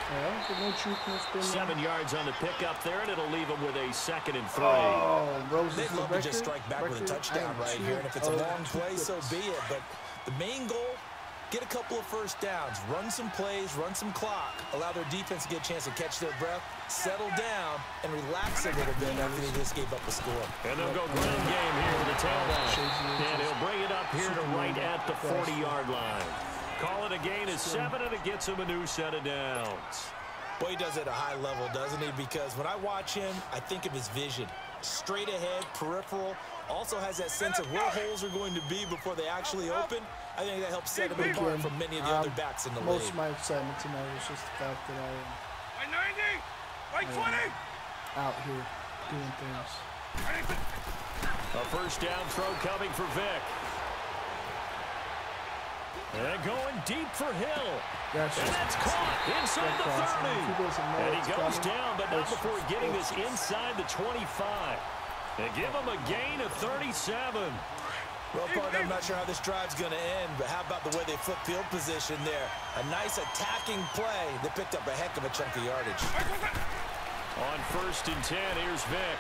Yeah, 7 yards on the pickup there, and it'll leave them with a 2nd and 3. Oh, they'd love to just strike back with a touchdown right here, and if it's a long play, so be it. But the main goal get a couple of first downs, run some plays, run some clock, allow their defense to get a chance to catch their breath, settle down, and relax a little bit after they just gave up a score. And they'll go ground game here with the tailback. And he'll bring it up here to right at the 40-yard line. Call it a gain of 7, and it gets him a new set of downs. Well, he does it at a high level, doesn't he? Because when I watch him, I think of his vision. Straight ahead, peripheral, also has that sense of where holes are going to be before they actually open. I think that helps set him apart from many of the other backs in the league. Most of my excitement tonight was just the fact that I am 90, 20. out here doing things. A first down throw coming for Vic. And going deep for Hill. And that's caught inside the 30. And he goes down, but not before getting this inside the 25. They give him a gain of 37. Well, partner, I'm not sure how this drive's going to end, but how about the way they flip field position there? A nice attacking play that picked up a heck of a chunk of yardage. On 1st and 10, here's Vic.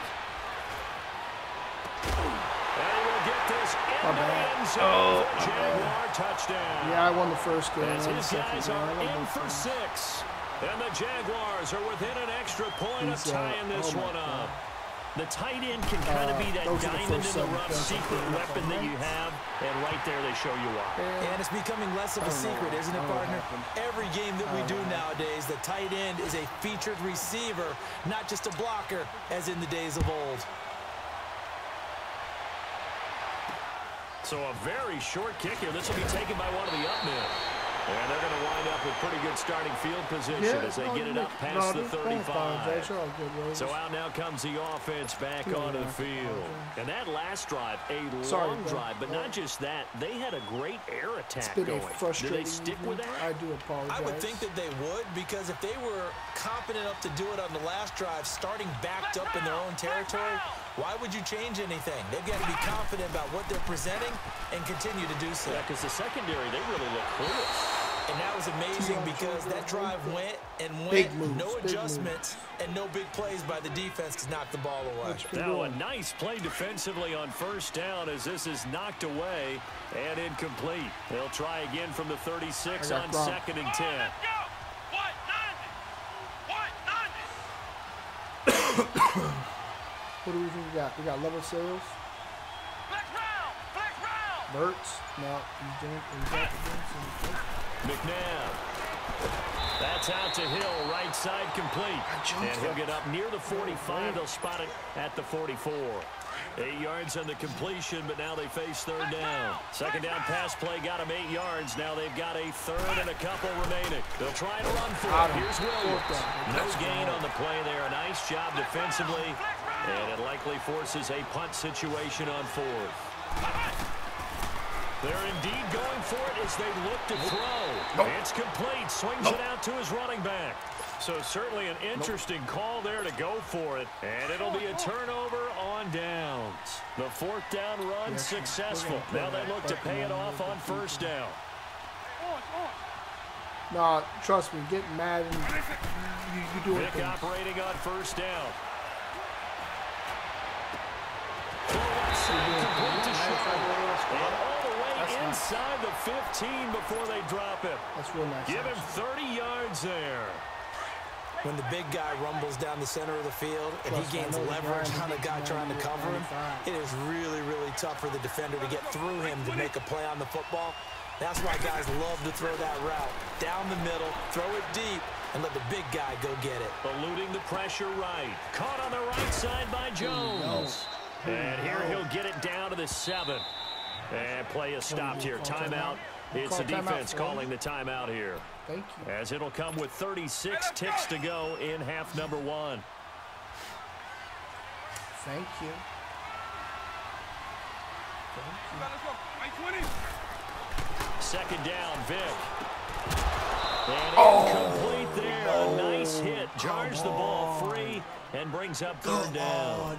And he will get this in the end zone. Jaguar touchdown. Yeah, I won the first game. As his guys are in for 6. And the Jaguars are within an extra point of tying this one up. The tight end can kind of be that diamond in the rough secret weapon that you have, and right there they show you why. And it's becoming less of a secret, isn't it, partner? Every game that we do nowadays, the tight end is a featured receiver, not just a blocker, as in the days of old. So a very short kick here. This will be taken by one of the up men. And they're going to wind up with pretty good starting field position as they get it up past the 35. So out now comes the offense back onto the field. And that last drive, a long drive, but not just that. They had a great air attack going. Do they stick with that? I do apologize. I would think that they would, because if they were confident enough to do it on the last drive, starting backed up in their own territory, why would you change anything? They've got to be confident about what they're presenting and continue to do so. Yeah, because the secondary, they really look clueless. And that was amazing because that drive went and went, no adjustments and no big plays by the defense to knock the ball away. Now a nice play defensively on 1st down as this is knocked away and incomplete. They'll try again from the 36 on 2nd and 10. What do we think we got? We got level sales. Flex round. Burts. No, he's got the McNabb. That's out to Hill, right side complete. And he'll get up near the 45. They'll spot it at the 44. 8 yards on the completion, but now they face 3rd down. 2nd down pass play got them 8 yards. Now they've got a 3rd and a couple remaining. They'll try to run for it. Here's Williams. No gain on the play there. A nice job defensively. And it likely forces a punt situation on 4th. They're indeed going for it as they look to throw. It's complete. Swings it out to his running back. So certainly an interesting call there to go for it. And it'll be a turnover on downs. The 4th down run successful. Now they look to pay it off on 1st down. No, trust me, getting mad and you do it. Vic operating on 1st down. And all the way inside the 15 before they drop it. That's real nice. Give him 30 yards there. When the big guy rumbles down the center of the field and he gains leverage on the guy trying to cover him, it is really, really tough for the defender to get through him to make a play on the football. That's why guys love to throw that route. Down the middle, throw it deep, and let the big guy go get it. Eluding the pressure right. Caught on the right side by Jones. And here he'll get it down to the 7. And play is stopped here. Timeout. It's the defense calling the timeout here. Thank you. As it'll come with 36 ticks to go in half number 1. Thank you. Thank you. 2nd down, Vic. And incomplete there. A nice hit. Jars the ball free and brings up 3rd down.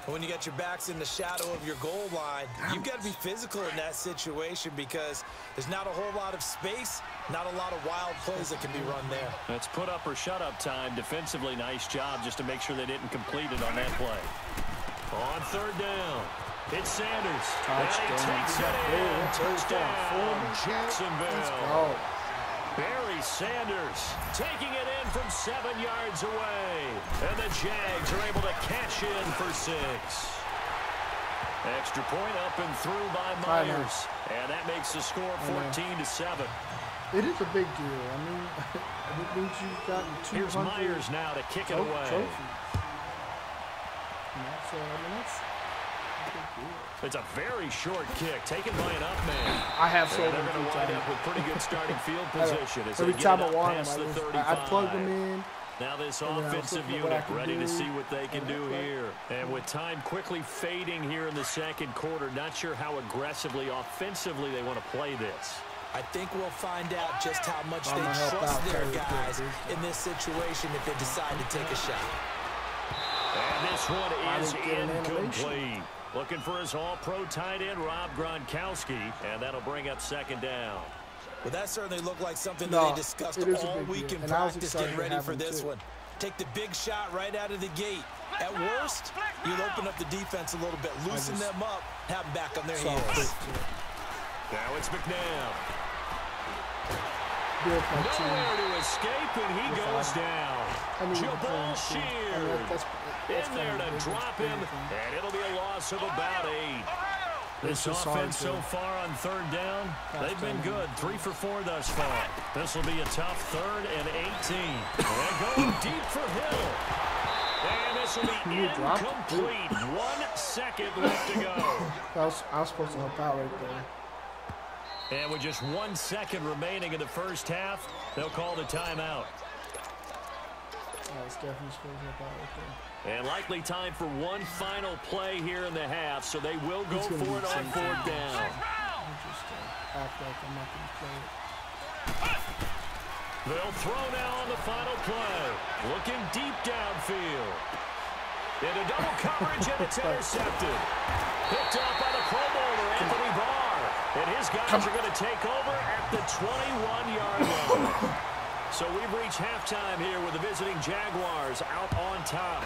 When you got your backs in the shadow of your goal line, you've got to be physical in that situation because there's not a whole lot of space, not a lot of wild plays that can be run there. That's put up or shut up time. Defensively, nice job just to make sure they didn't complete it on that play. On 3rd down. It's Sanders. Touchdown. And he takes it in. Touchdown, Jacksonville. Barry Sanders taking it in from 7 yards away. And the Jags are able to cash in for 6. Extra point up and through by Myers. And that makes the score 14-7. It is a big deal. I mean, it means you've gotten 200. Here's Myers now to kick it away. Trophies. So, I mean, that's a big deal. It's a very short kick taken by an up man. I have so they're going to wind up with pretty good starting field position as every they time get I want past them, the 35. I plug them in. Now this offensive unit ready to see what they can do here. And with time quickly fading here in the second quarter, not sure how aggressively, offensively they want to play this. I think we'll find out just how much they trust their guys in this situation if they decide to take a shot. And this one is incomplete. Looking for his all-pro tight end, Rob Gronkowski, and that'll bring up second down. Well, that certainly looked like something that they discussed all week in practice, getting ready for this one. Take the big shot right out of the gate. At worst, you'll open up the defense a little bit, loosen them up, have them back on their heels. Now it's McNabb. Nowhere to escape, and he goes down. Jabal Shears in there to drop him, and it'll be a loss of about 8. This offense so far on third down, they've been good. 3 for 4 thus far. This will be a tough 3rd and 18. And going deep for Hill. And this will be incomplete. 1 second left to go. I was supposed to help out right there. And with just 1 second remaining in the first half, they'll call the timeout. It's definitely supposed to help out right there. And likely time for one final play here in the half, so they will go for it on 4th down. Just act like I'm not going to play it. They'll throw now on the final play. Looking deep downfield. Into double coverage, and it's intercepted. Picked up by the Pro Bowler, Anthony Barr. And his guys are going to take over at the 21-yard line. So we've reached halftime here with the visiting Jaguars out on top.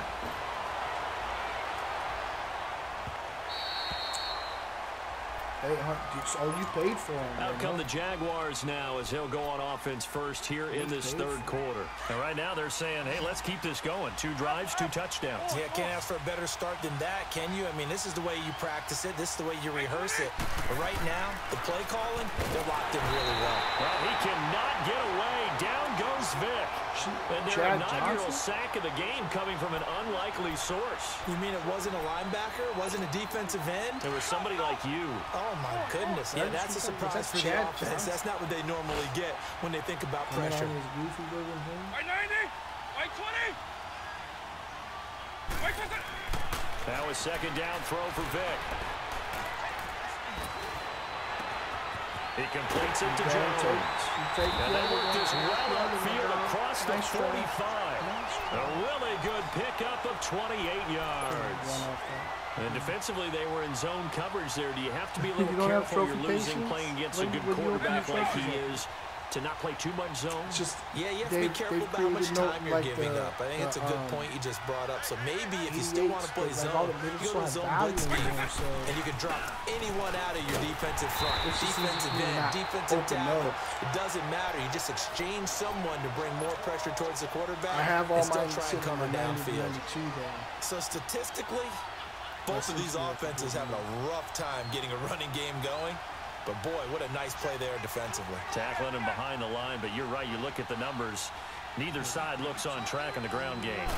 Hey, it's all you paid for him. Out come the Jaguars now as he'll go on offense first here in this 3rd quarter. And right now they're saying, hey, let's keep this going. 2 drives, 2 touchdowns. Yeah, can't ask for a better start than that, can you? I mean, this is the way you practice it. This is the way you rehearse it. But right now, the play calling, they're locked in really well. Well, he cannot get away. Down goes Vic. And their inaugural sack of the game coming from an unlikely source. You mean it wasn't a linebacker? It wasn't a defensive end? It was somebody like you. Oh, my goodness. Yeah, that's a surprise for the offense. That's not what they normally get when they think about pressure. By 90, by 20. That was 2nd down throw for Vic. He completes it to Jones. And they worked this well upfield across the 45. A really good pickup of 28 yards. And defensively, they were in zone coverage there. Do you have to be a little careful you're losing playing against a good quarterback like he is to not play too much zone? Yeah, you have to be careful about how much time you're giving up. I think it's a good point you just brought up. So maybe if you still want to play zone, you go to zone blitz scheme, and you can drop anyone out of your defensive front. Defensive end, defensive tackle. It doesn't matter. You just exchange someone to bring more pressure towards the quarterback and still try and cover downfield. So statistically, both of these offenses having a rough time getting a running game going. But, boy, what a nice play there defensively. Tackling him behind the line, but you're right. You look at the numbers. Neither side looks on track in the ground game.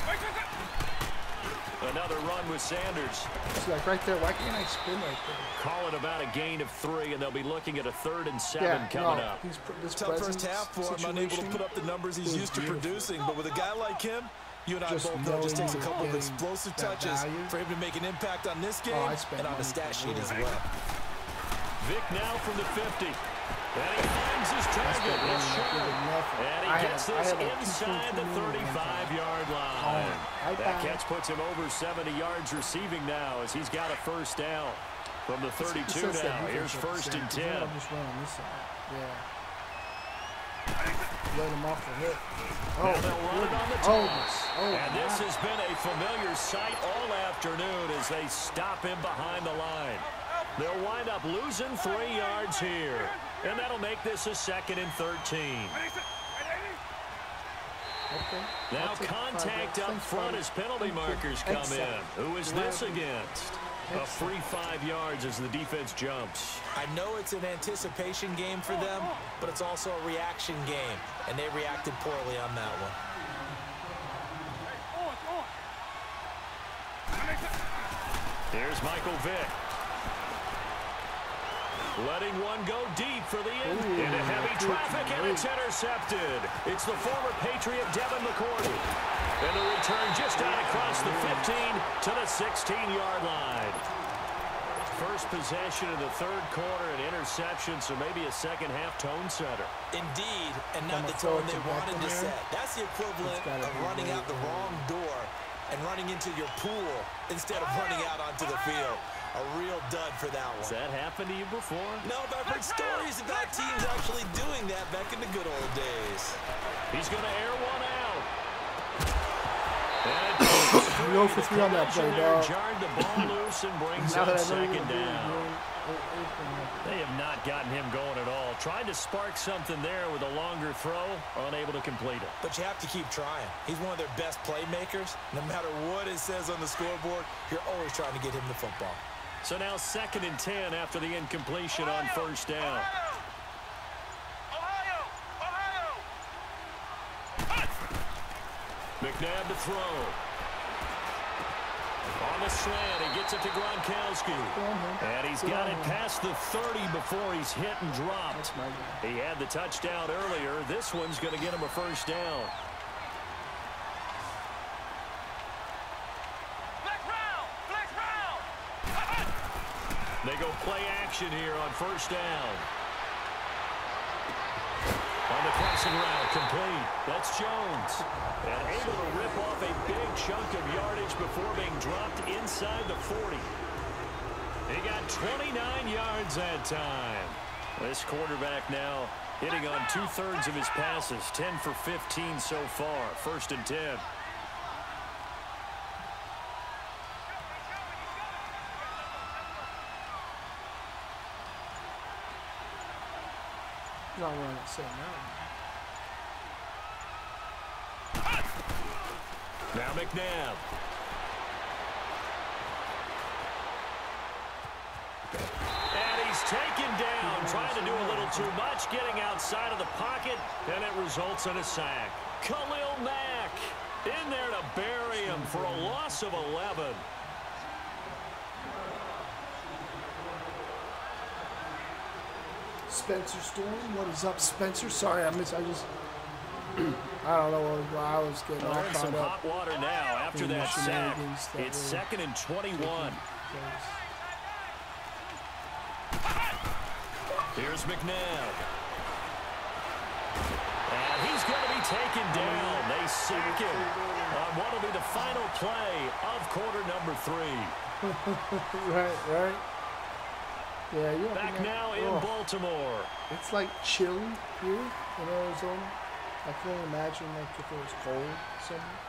Another run with Sanders. It's like right there. Why can't I spin right there? Call it about a gain of 3, and they'll be looking at a 3rd and 7 coming up. Tough first half for him, unable to put up the numbers he's used to producing. But with a guy like him, you and I both know it just takes a couple of explosive touches for him to make an impact on this game and on the stat sheet as well. Vic now from the 50. And he finds his target. It's short. And he gets this inside the 35-yard line. That catch puts him over 70 yards receiving now as he's got a 1st down from the 32 now. Here's 1st and 10. Let him off the hip. Now they'll run it on the toss. And this has been a familiar sight all afternoon as they stop him behind the line. They'll wind up losing 3 yards here. And that'll make this a 2nd and 13. Okay. Now contact up front as penalty markers come in. Who is this against? A free 5 yards as the defense jumps. I know it's an anticipation game for them, but it's also a reaction game, and they reacted poorly on that one. Here's Michael Vick. Letting one go deep for the end. Into heavy traffic, and it's intercepted. It's the former Patriot Devin McCourty. And the return just out across the 15 to the 16-yard line. First possession of the 3rd quarter, an interception, so maybe a second-half tone setter. Indeed, and not the tone they wanted to set. That's the equivalent of running out the wrong door and running into your pool instead of running out onto the field. A real dud for that one. Has that happened to you before? No, but I've heard stories about teams actually doing that back in the good old days. He's going to air one out. Go for 3 on that play, dog. Jarred the ball loose and brings up 2nd down. They have not gotten him going at all. Tried to spark something there with a longer throw, unable to complete it. But you have to keep trying. He's one of their best playmakers. No matter what it says on the scoreboard, you're always trying to get him the football. So now 2nd and 10 after the incompletion on 1st down. McNabb to throw. On the slant, he gets it to Gronkowski. And he's got it past the 30 before he's hit and dropped. He had the touchdown earlier. This one's going to get him a 1st down. They go play action here on 1st down. On the crossing route, complete. That's Jones. And able to rip off a big chunk of yardage before being dropped inside the 40. He got 29 yards that time. This quarterback now hitting on 2/3 of his passes. 10 for 15 so far. 1st and 10. Not running at 7 now McNabb. And he's taken down, trying to do a little too much, getting outside of the pocket, and it results in a sack. Khalil Mack in there to bury him for a loss of 11. Spencer Storm, what is up, Spencer? Sorry, I don't know what I was getting all Some caught up. hot water now after that sack. It's 2nd and 21. Here's McNabb. And he's going to be taken down. They sack him on what will be the final play of quarter number 3. Right. Yeah, you're back now in Baltimore. It's like chilly here in Arizona. I can only imagine like if it was cold somewhere.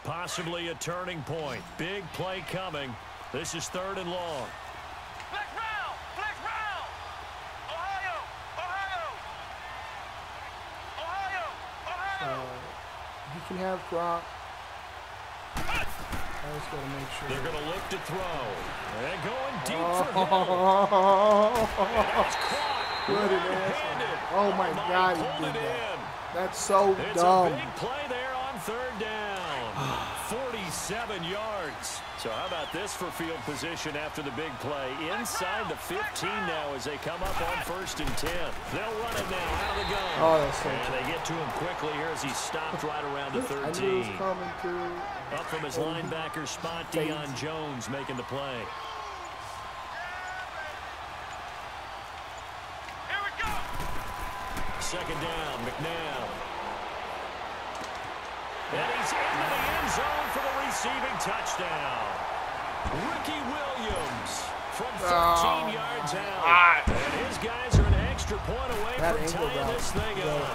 Possibly a turning point. Big play coming. This is 3rd and long. Black round! Ohio! He can have Gronk. I just got to make sure. They're going to look to throw. And going deep for Hill. It's caught. One-handed. Oh, my God, he did that. That's so dumb. It's a big play there on 3rd down. 47 yards. So how about this for field position after the big play? Inside the 15 now as they come up on 1st and 10. They'll run it now out of the gun. Oh, that's so and they get to him quickly here as he stopped right around the 13. I knew it was coming through. Up from his linebacker spot, Deion Jones making the play. Here we go! 2nd down, McNabb. And he's into the end zone for the receiving touchdown. Ricky Williams from 13 yards out. And his guys are an extra point away from tying this thing up.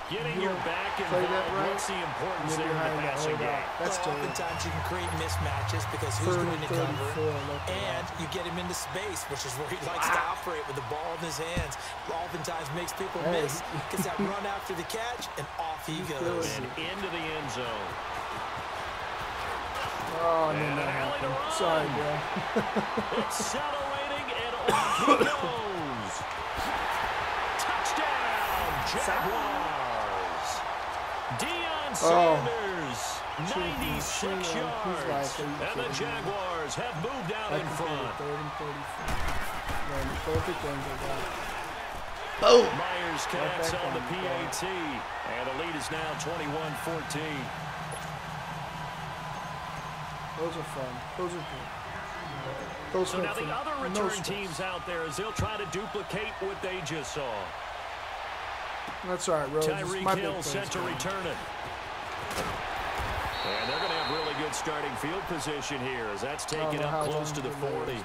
Getting your back involved. What's the importance there in the passing game? Oftentimes you can create mismatches because who's going to cover, and you get him into space, which is where he likes to operate with the ball in his hands. Oftentimes makes people miss, gets that run after the catch, and off he goes. And into the end zone. Oh, and sorry, bro. Accelerating, and off he goes. Touchdown, Jaguars. Deion Sanders, 96 yards. And the Jaguars have moved out in front. Perfect angle, Boom. Myers connects on the PAT, and the lead is now 21-14. Those are fun. Those are good. So now the other return teams out there, as they'll try to duplicate what they just saw. That's all right, Rose. Tyreek Hill set to return it. And they're going to have really good starting field position here, as that's taken up close to the 40.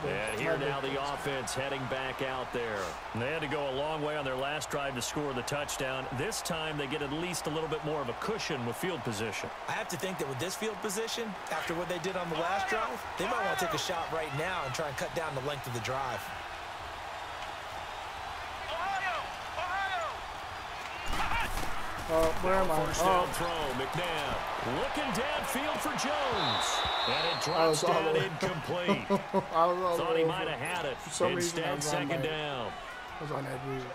And here now the offense heading back out there. And they had to go a long way on their last drive to score the touchdown. This time they get at least a little bit more of a cushion with field position. I have to think that with this field position, after what they did on the last drive, they might want to take a shot right now and try and cut down the length of the drive. Where am I? First down throw, McNabb looking downfield for Jones, and it drops down incomplete. Thought he might have had it. Instead, second down.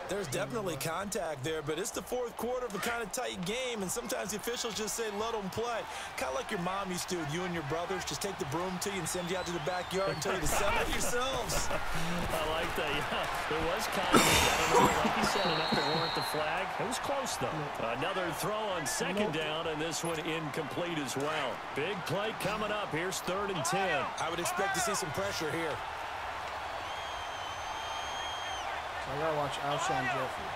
There's definitely contact there, but it's the fourth quarter of a kind of tight game, and sometimes the officials just say, let them play. Kind of like your mom used to with you and your brothers. Just take the broom to you and send you out to the backyard and tell you to settle it yourselves. I like that, yeah. There was contact. I don't know, like you said, enough to warrant the flag. It was close, though. Another throw on second down, and this one incomplete as well. Big play coming up. Here's 3rd and 10. I would expect to see some pressure here. I gotta watch Alshon Jeffrey.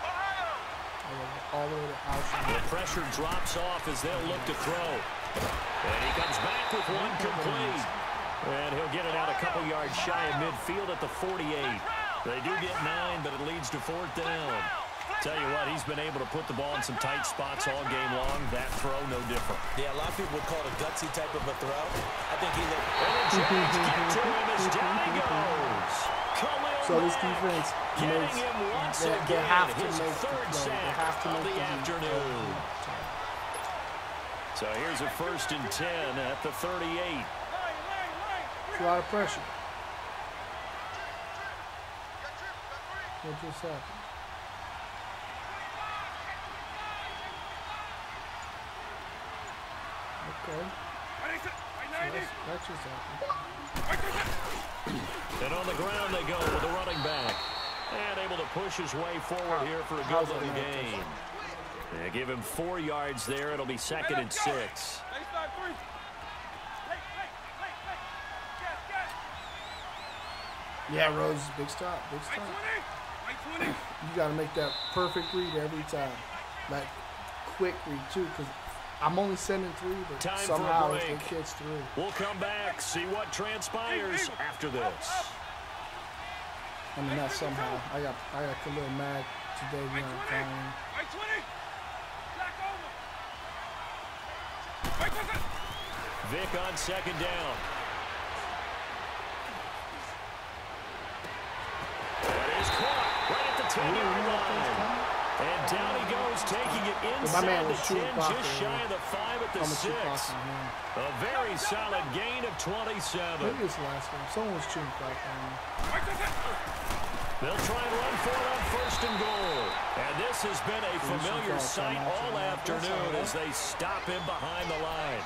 All the way to Alshon. The pressure drops off as they'll look to throw. And he comes back with one complete. And he'll get it out a couple yards shy of midfield at the 48. They do get 9, but it leads to 4th down. Tell you what, he's been able to put the ball in some tight spots all game long. That throw, no different. Yeah, a lot of people would call it a gutsy type of a throw. I think he looked... And the Jags get to him as down he goes. So this defense makes, they have to make the third play. They have to make the afternoon. So here's a 1st and 10 at the 38. It's a lot of pressure. What just happened? Okay. That's just happened. And on the ground they go with the running back. And able to push his way forward here for a good little gain. They give him 4 yards there. It'll be 2nd and 6. Yeah, Rose, big stop, big stop. You got to make that perfect read every time. That quick read, too, because I'm only sending 3, but time somehow it gets through. We'll come back, see what transpires after this. I mean, not somehow. I got a little mad today when I'm playing. Vic on 2nd down. That is caught right at the 10-yard line. And down he goes, taking it inside the 10, just shy of the 5 at the 6. A very solid gain of 27. Maybe it's last game. Someone was chewing clock on me. They'll try and run for it on 1st and goal. And this has been a familiar sight all afternoon as they stop him behind the line.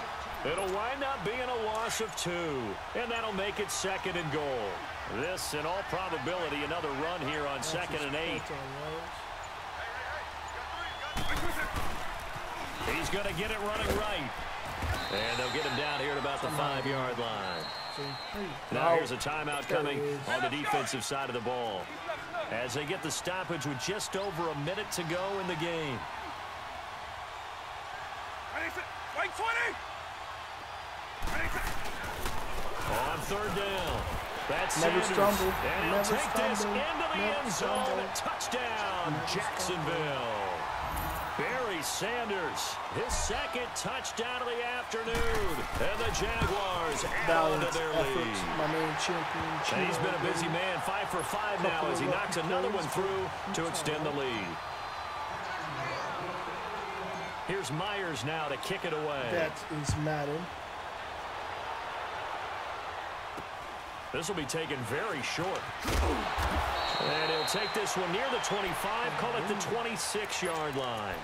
It'll wind up being a loss of 2, and that'll make it 2nd and goal. This, in all probability, another run here on 2nd and 8. He's going to get it running right. And they'll get him down here at about the 5-yard line. Now here's a timeout coming on the defensive side of the ball, as they get the stoppage with just over a minute to go in the game. On 3rd down. That's Never Sanders. stumble. And he'll Never take this stumble. into the Never end zone. stumble. Touchdown, Never Jacksonville. Barry Sanders, his second touchdown of the afternoon. And the Jaguars add on to their lead. My main champion. And he's been a busy man, 5 for 5 now as he knocks another one through to extend the lead. Here's Myers now to kick it away. That is Madden. This will be taken very short. And he'll take this one near the 25, call it the 26-yard line.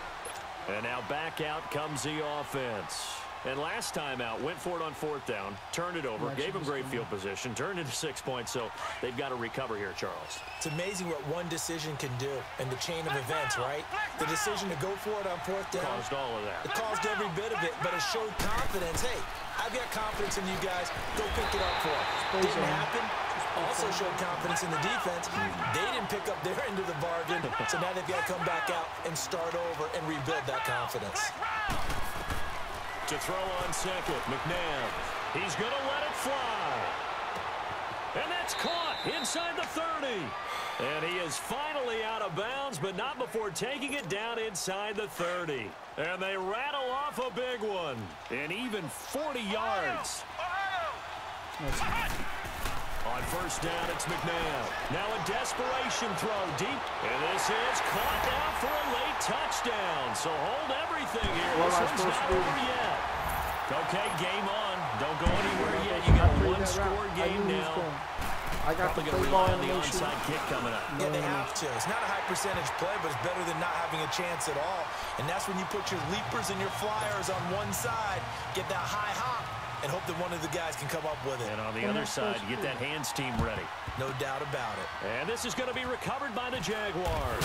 And now back out comes the offense. And last time out, went for it on 4th down, turned it over, gave them great field position, turned into 6 points, so they've got to recover here, Charles. It's amazing what one decision can do in the chain of events, right? The decision to go for it on 4th down. Caused all of that. It caused every bit of it, but it showed confidence. Hey, I've got confidence in you guys. Go pick it up for it. Didn't happen. Also showed confidence in the defense. They didn't pick up their end of the bargain, so now they've got to come back out and start over and rebuild that confidence. To throw on second, McNabb. He's going to let it fly. And that's caught inside the 30. And he is finally out of bounds, but not before taking it down inside the 30. And they rattle off a big one. And even 40 yards. On 1st down, it's McNabb. Now a desperation throw deep. And this is caught now for a late touchdown. So hold everything here. This one's not over yet. Okay, game on. Don't go anywhere yet. You got a one-score game now. I got Probably the going to play ball rely on the animation. onside kick coming up. Yeah, they have to. It's not a high percentage play, but it's better than not having a chance at all. And that's when you put your leapers and your flyers on one side, get that high hop, and hope that one of the guys can come up with it. And on the other side, you get that hands team ready. No doubt about it. And this is going to be recovered by the Jaguars.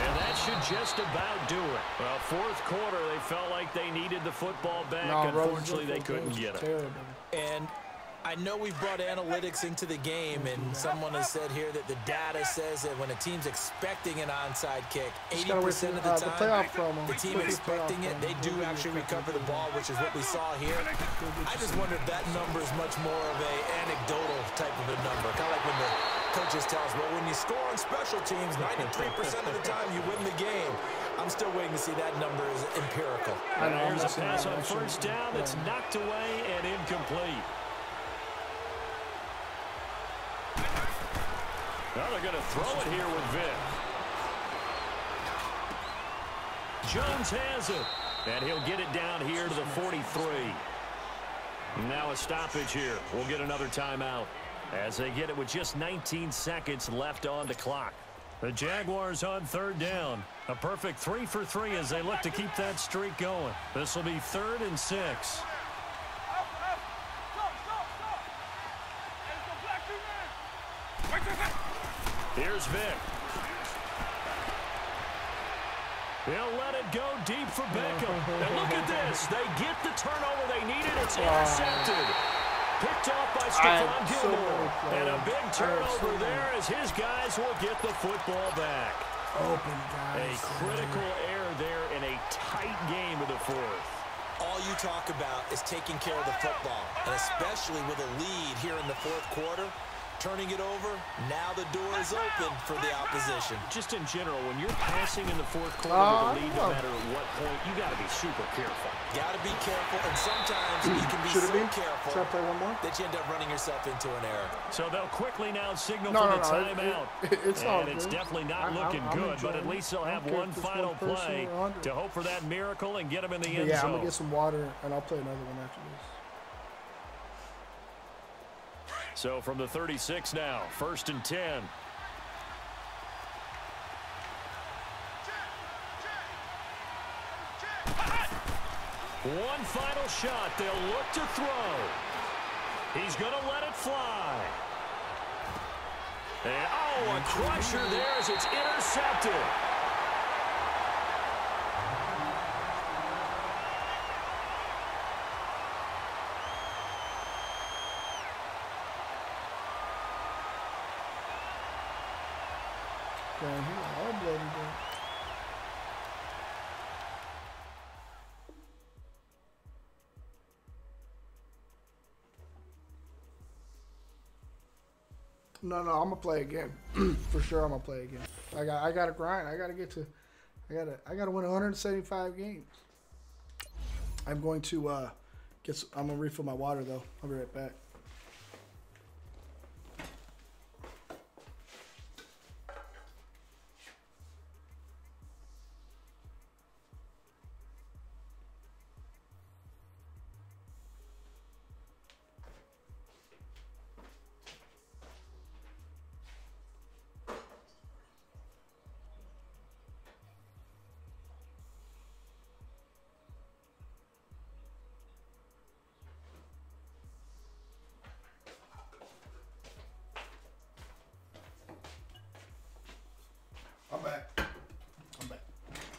And that should just about do it. Well, 4th quarter, they felt like they needed the football back. Unfortunately, they couldn't get it. And I know we've brought analytics into the game, and someone has said here that the data says that when a team's expecting an onside kick, 80% of the time, the team expecting it, they do actually recover the ball, which is what we saw here. I just wonder if that number is much more of a anecdotal type of a number. Kind of like when the coaches tell us, well, when you score on special teams, 93% of the time you win the game. I'm still waiting to see that number is empirical. And here's a pass on 1st down that's knocked away and incomplete. Now they're going to throw it here with Vick. Jones has it. And he'll get it down here to the 43. Now a stoppage here. We'll get another timeout as they get it with just 19 seconds left on the clock. The Jaguars on 3rd down. A perfect 3 for 3 as they look to keep that streak going. This will be 3rd and 6. Here's Vick. He'll let it go deep for Beckham. And look at this. They get the turnover they needed. It's intercepted. Picked off by Stephon Gilmore. And a big turnover there as his guys will get the football back. Open, guys. A critical error there in a tight game of the 4th. All you talk about is taking care of the football, and especially with a lead here in the 4th quarter. Turning it over, now the door is open for the opposition. Just in general, when you're passing in the 4th quarter with a lead, no matter what point, you got to be super careful. Got to be careful, and sometimes you can be so careful that you end up running yourself into an error. So they'll quickly now signal for the timeout. It's definitely not looking good, but at least they'll have one final play to hope for that miracle and get them in the end zone. Yeah, I'm going to get some water, and I'll play another one after this. So from the 36 now, 1st and 10. One final shot. They'll look to throw. He's going to let it fly. And, a crusher there as it's intercepted. No, I'm gonna play again. For sure, I'm gonna play again. I gotta grind. I gotta win 175 games. I'm going to I'm gonna refill my water though. I'll be right back.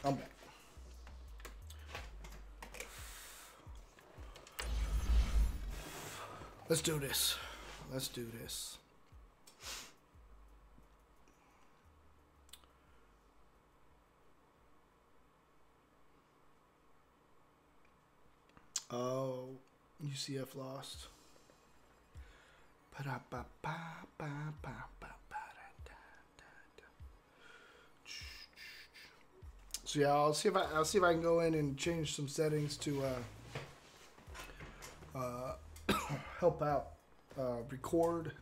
I'm back. Let's do this. Oh, UCF lost. So yeah, I'll see if I can go in and change some settings to help out record.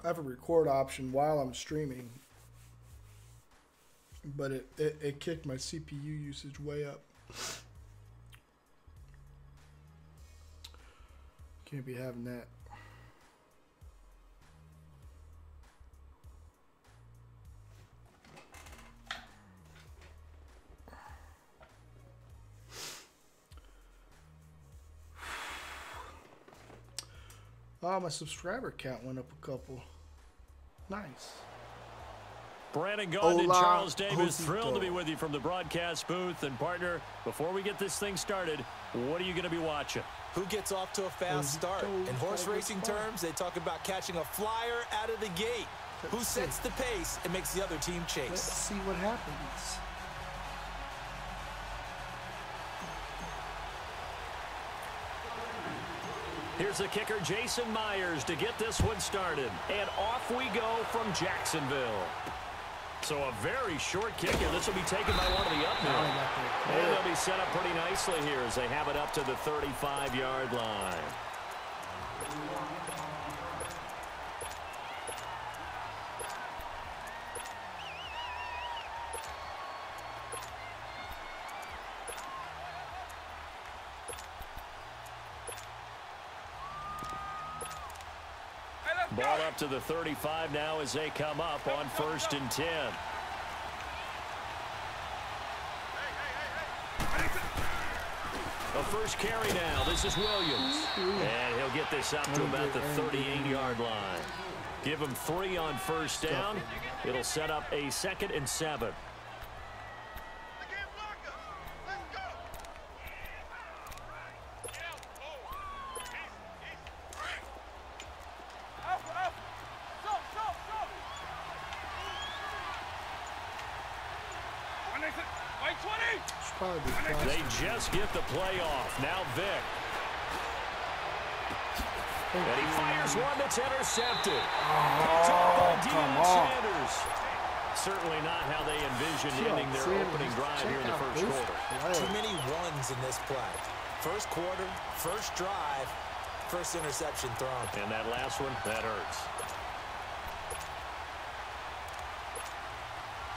I have a record option while I'm streaming, but it kicked my CPU usage way up. Can't be having that. Oh, my subscriber count went up a couple. Nice. Brandon Gaudin and Charles Davis, thrilled to be with you from the broadcast booth. And partner, before we get this thing started, what are you going to be watching? Who gets off to a fast start? In horse racing terms, they talk about catching a flyer out of the gate. Who sets the pace and makes the other team chase? Let's see what happens. Here's the kicker, Jason Myers, to get this one started. And off we go from Jacksonville. So a very short kick, and this will be taken by one of the up men. And they'll be set up pretty nicely here as they have it up to the 35-yard line. Ball up to the 35 now as they come up on 1st and 10. A first carry now. This is Williams. And he'll get this up to about the 38-yard line. Give him 3 on first down. It'll set up a 2nd and 7. They just get the play off. Now Vic. And he fires one that's intercepted. Come on. Sanders. Certainly not how they envisioned ending their opening drive here in the first quarter. Too many ones in this play. First quarter, first drive, first interception thrown. And that last one, that hurts.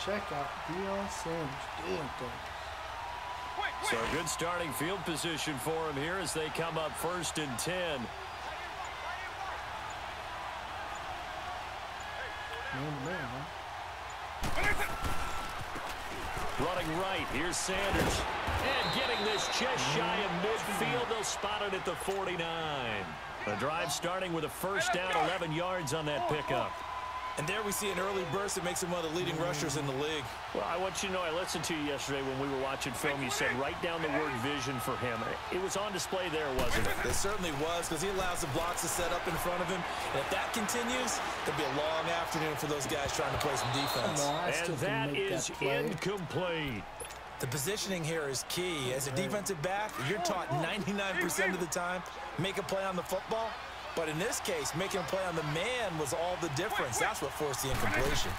Check out Deion Sanders doing things. So a good starting field position for him here as they come up 1st and 10. Running right, here's Sanders. And getting this just shy of midfield. They'll spot it at the 49. The drive starting with a first down, 11 yards on that pickup. And there we see an early burst that makes him one of the leading rushers in the league. Well, I want you to know, I listened to you yesterday when we were watching film. You said write down the word vision for him. It was on display there, wasn't it? It certainly was, because he allows the blocks to set up in front of him. And if that continues, it'll be a long afternoon for those guys trying to play some defense. And that is incomplete. The positioning here is key. As a defensive back, you're taught 99% of the time, make a play on the football. But in this case, making a play on the man was all the difference. That's what forced the incompletion.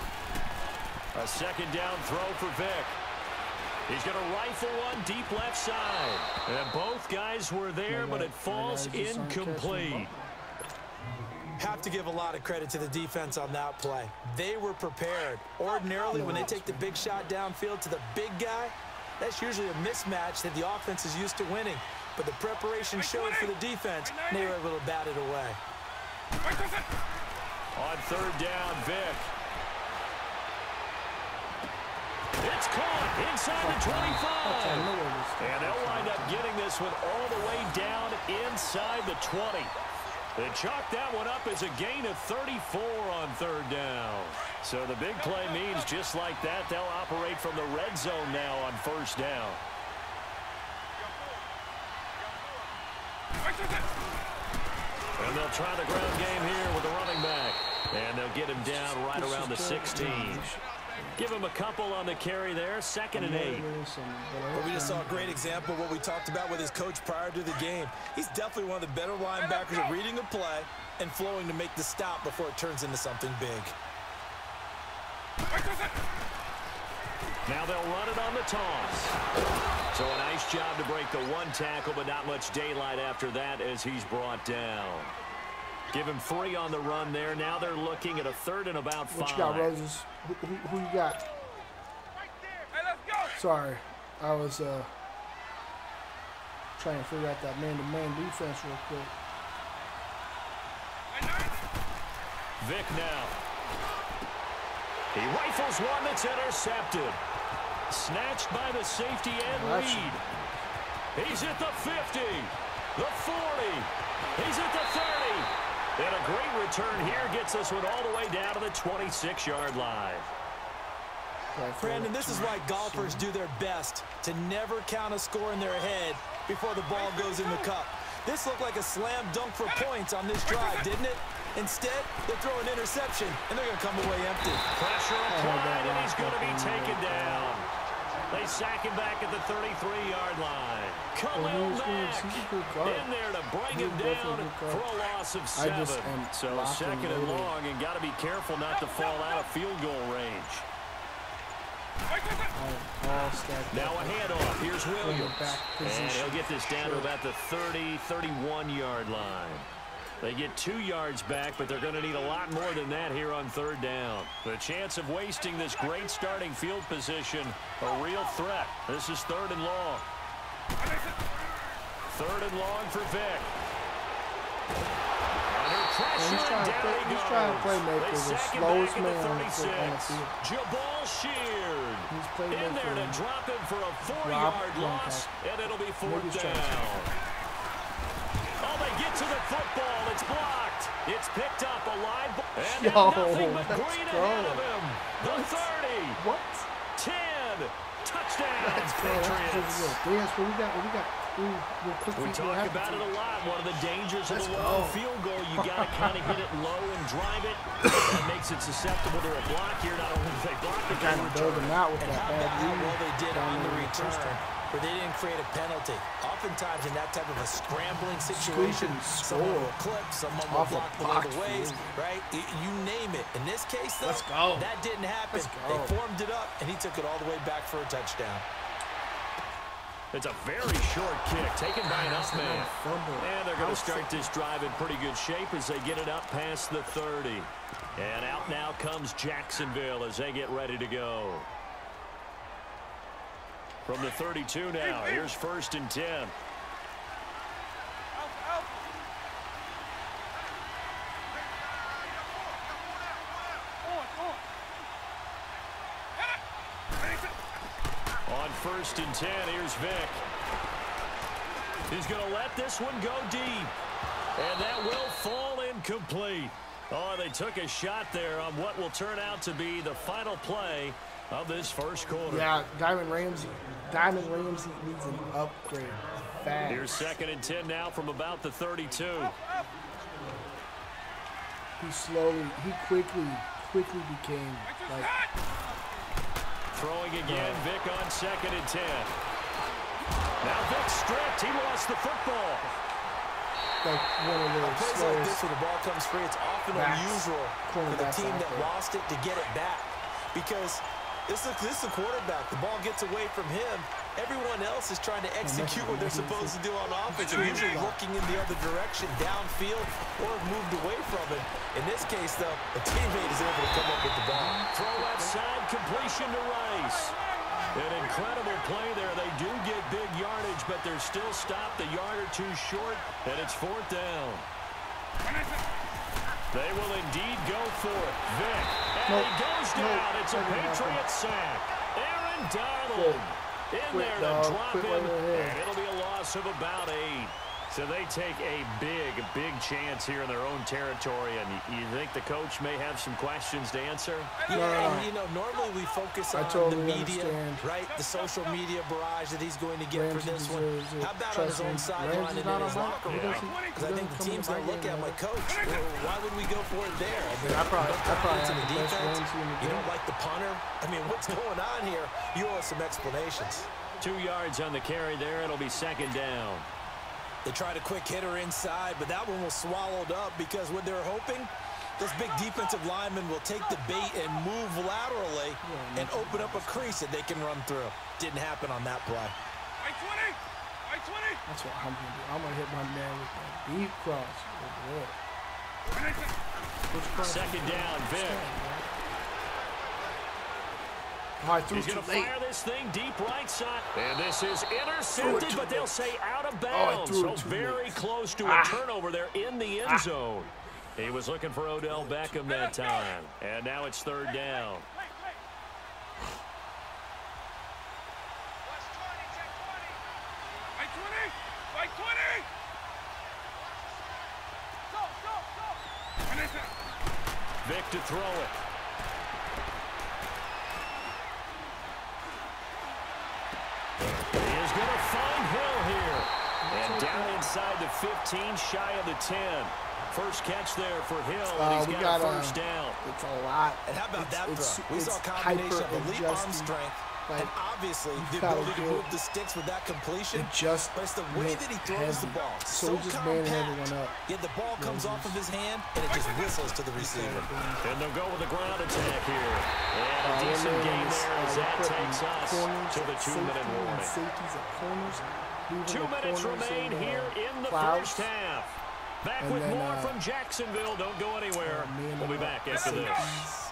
A second down throw for Vic. He's going to rifle one deep left side. And both guys were there, but it falls incomplete. Have to give a lot of credit to the defense on that play. They were prepared. Ordinarily, when they take the big shot downfield to the big guy, that's usually a mismatch that the offense is used to winning. But the preparation showed for the defense, and they were able to bat it away. On third down, Vic. It's caught inside the 25. And they'll wind up getting this one all the way down inside the 20. They chalk that one up as a gain of 34 on third down. So the big play means just like that, they'll operate from the red zone now on first down. And they'll try the ground game here with the running back. And they'll get him down right around the 16. Give him a couple on the carry there, 2nd and 8. Well, we just saw a great example of what we talked about with his coach prior to the game. He's definitely one of the better linebackers at reading a play and flowing to make the stop before it turns into something big. Now they'll run it on the toss. So a nice job to break the one tackle, but not much daylight after that as he's brought down. Give him 3 on the run there. Now they're looking at a 3rd and about 5. What you got, Roses? Who you got? Sorry, I was trying to figure out that man-to-man defense real quick. Vic now. He rifles one that's intercepted. Snatched by the safety and lead. He's at the 50, the 40. He's at the 30. And a great return here gets this one all the way down to the 26-yard line. Brandon, this is why golfers do their best to never count a score in their head before the ball goes in the cup. This looked like a slam dunk for points on this drive, didn't it? Instead, they throw an interception, and they're going to come away empty. Pressure applied, and he's going to be taken down. They sack him back at the 33-yard line. Khalil Mack in there to bring him down for a loss of 7. So 2nd and long, and got to be careful not to fall out of field goal range. Now a handoff. Here's Williams. And he'll get this down to about the 30, 31-yard line. They get 2 yards back, but they're going to need a lot more than that here on third down. The chance of wasting this great starting field position, a real threat. This is 3rd and long. 3rd and long for Vic. Under pressure, he's trying to play make the slowest man on the field. Jabal Sheard in there to drop him for a 4-yard loss, and it'll be 4th down. Oh, they get to the football. It's blocked. It's picked up a live ball. And nothing but green ahead of him. The 30. What? 10. Touchdown, Patriots. We talk about it a lot. One of the dangers of the long field goal, you got to kind of hit it low and drive it. That makes it susceptible to a block here. Not only do they block the kind of build them out with that bad read. Well, they did on the return, but they didn't create a penalty. Oftentimes in that type of a scrambling situation, someone will clip, someone will block below the waist, right? You name it. In this case, though, that didn't happen. They formed it up, and he took it all the way back for a touchdown. It's a very short kick taken by an up man. And they're going to start this drive in pretty good shape as they get it up past the 30. And out now comes Jacksonville as they get ready to go. From the 32 now, here's 1st and 10. On 1st and 10, here's Vic. He's going to let this one go deep. And that will fall incomplete. Oh, they took a shot there on what will turn out to be the final play of this first quarter. Yeah, Diamond Ramsey needs an upgrade fast. Here's 2nd and 10 now from about the 32. He quickly became like... Throwing again, Vic on 2nd and 10. Now Vic stripped. He lost the football. like one of the plays like this when the ball comes free, it's often unusual for the team that lost it to get it back. Because this is a quarterback. The ball gets away from him. Everyone else is trying to execute what they're supposed to do on offense. They're usually looking in the other direction, downfield, or have moved away from it. In this case, though, a teammate is able to come up with the ball. Throw outside, completion to Rice. An incredible play there. They do get big yardage, but they're still stopped a yard or two short, and it's 4th down. They will indeed go for it. Vic, and he goes down. It's a Patriot sack. Aaron Donald in there to drop him, and it'll be a loss of about 8. So they take a big chance here in their own territory, and you think the coach may have some questions to answer? Yeah, and, you know, normally we focus on the media, right? The social media barrage that he's going to get for this one. How about on his own sideline and in his locker room? Because I think the team's going to look at my coach. Well, why would we go for it there? I mean, I probably to the defense. You don't like the punter? I mean, what's going on here? You owe us some explanations. 2 yards on the carry there. It'll be 2nd down. They tried a quick hitter inside, but that one was swallowed up because what they're hoping, this big defensive lineman will take the bait and move laterally and open up a crease that they can run through. Didn't happen on that play. That's what I'm going to do. I'm going to hit my man with that deep cross. Second down, Vic. He's going to fire this thing deep right side. And this is intercepted, but they'll say out of bounds. So very close to a turnover there in the end zone. He was looking for Odell Beckham that time. And now it's 3rd down. Vic to throw it. He is going to find Hill here. And down inside the 15, shy of the 10. First catch there for Hill, and he's got a first down. It's a lot. And how about that throw? We saw a combination of elite arm strength and obviously the ability to move the sticks with that completion. But it's the way that he throws the ball. So compact. Yet the ball comes off of his hand, and it just whistles to the receiver. And they'll go with the ground attack here. And a decent game there as that takes us to the 2-minute warning. 2 minutes remain here in the first half. Back with more from Jacksonville. Don't go anywhere. We'll be back after this.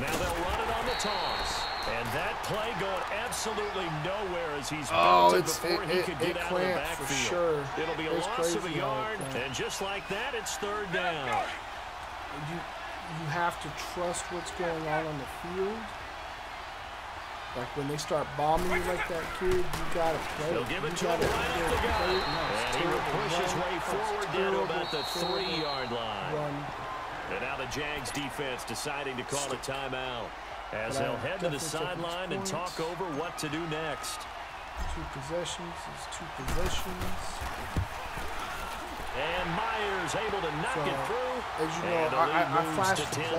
Now they'll run it on the toss. And that play going absolutely nowhere as he's bounced before he could get out of the backfield. Sure. It'll be a loss of a yard. And just like that, it's 3rd down. You have to trust what's going on the field. Like when they start bombing you like that, kid, you gotta play. They'll give it to him right off the gut. And he will push his way forward down to about the 3-yard line. And now the Jags defense deciding to call a timeout as they'll head to the sideline and talk over what to do next. 2 possessions is 2 possessions. And Myers able to knock it through. As you know, I flashed the play.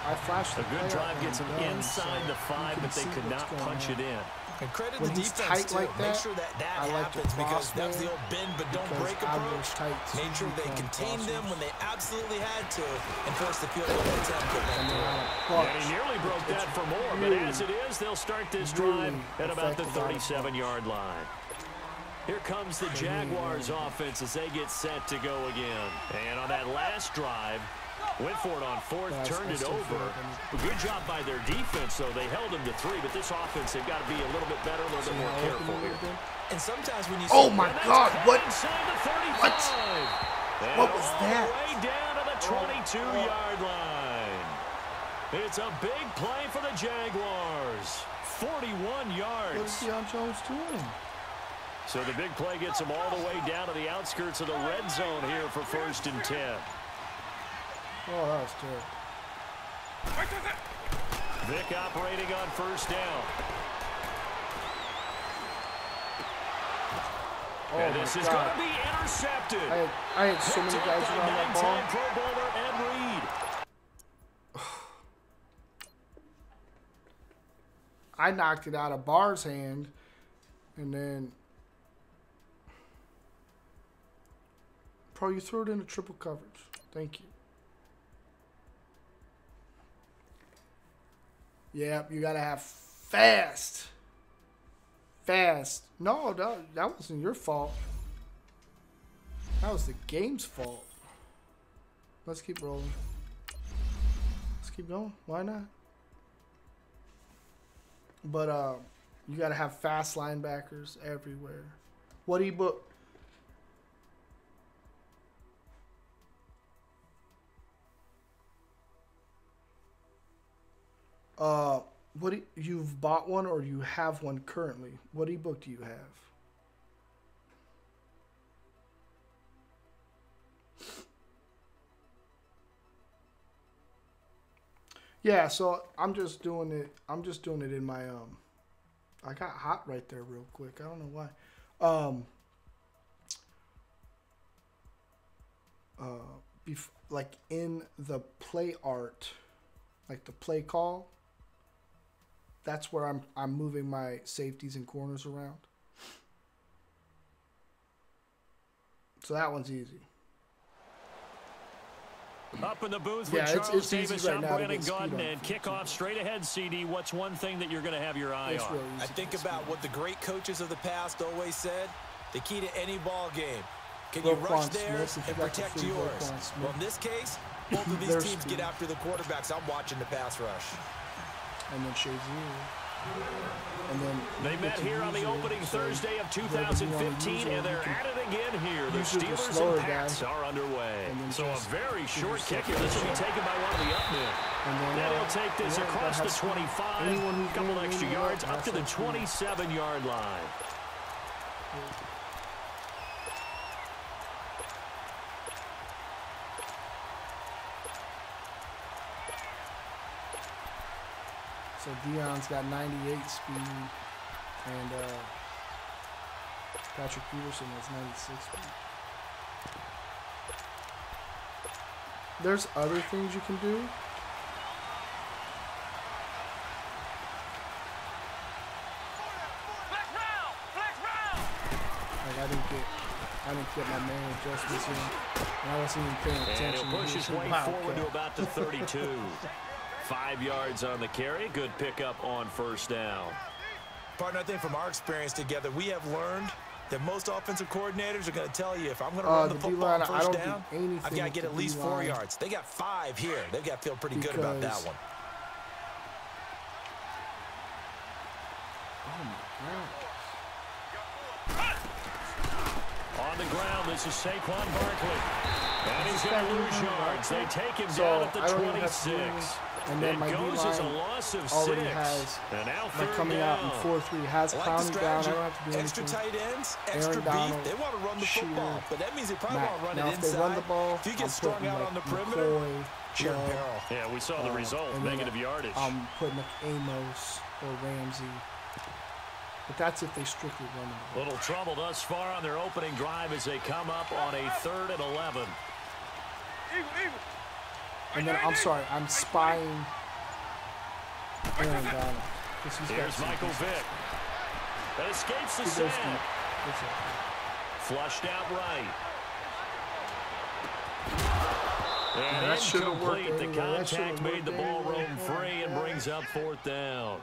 I flashed the play. A good drive gets them inside the 5, but they could not punch it in. And credit the defense, too. Make sure that happens because that was the old bend but don't break approach. Made sure they contained them when they absolutely had to and forced the field goal attempt. And he nearly broke that for more, but as it is, they'll start this drive at about the 37-yard line. Here comes the Jaguars offense as they get set to go again. And on that last drive, went for it on 4th, turned it over. Good job by their defense, though. They held them to 3, but this offense, they've got to be a little bit better, a little bit more careful here. And sometimes when you oh, my God. What? What? What was that? All the way down to the 22-yard line. It's a big play for the Jaguars. 41 yards. What is Deion Jones doing? So the big play gets them all the way down to the outskirts of the red zone here for 1st and 10. Oh, that was terrible. Vic operating on 1st down. Oh, and this is going to be intercepted. I had so many guys around that ball. Pro Bowler Ed Reed. I knocked it out of Barr's hand, and then Pro, you threw it into triple coverage. Thank you. Yep, you gotta have fast. No, that wasn't your fault. That was the game's fault. Let's keep rolling. Let's keep going. Why not? But you gotta have fast linebackers everywhere. What do you book? You've bought one or you have one currently? What ebook do you have? Yeah, so I'm just doing it in my I got hot right there real quick. I don't know why. Like in the play art, like the play call, that's where I'm moving my safeties and corners around. So that one's easy. Up in the booth with Charles Davis, I'm Brandon Gaudin, and kickoff straight ahead, CD. What's one thing that you're going to have your eye on? Really I think about what the great coaches of the past always said. The key to any ball game. Can you rush theirs and protect yours? Well, in this case, both of these teams get after the quarterbacks. I'm watching the pass rush. And then Shazier. And then they met here on the opening Thursday of 2015, and they're at it again here. The Steelers and Pats are underway. So a very short kicker. This will be taken by one of the up men. And he'll take this across the 25, a couple extra yards, up to the 27-yard line. So Dion's got 98 speed, and Patrick Peterson has 96 speed. There's other things you can do. Like I didn't get my man adjustments in, and I wasn't even paying attention. And he'll push his way forward to about the 32. 5 yards on the carry. Good pickup on first down. Partner, I think from our experience together, we have learned that most offensive coordinators are going to tell you, if I'm going to run the football on first down, I've got to get at least 4 yards. They got 5 here. They've got to feel pretty good about that one. Oh, my God. On the ground, this is Saquon Barkley. And he's going to lose yards. They take him down at the 26. And then my D-line already has, like coming out in 4-3, has Clowney down. I don't have to do anything. Extra tight ends, extra beef. They want to run the football, but that means they probably want to run it inside. If they run the ball, if you get strung out on the perimeter, yeah, we saw the result, negative yardage. I'm putting like Amos or Ramsey. But that's if they strictly run the ball. Little trouble thus far on their opening drive as they come up on a 3rd and 11. And then, I'm sorry, I'm spying Aaron Donald. Here's Michael Vick. That escapes the snap. Flushed out right. And that should have worked incomplete. The contact made the ball roam free and brings up 4th down.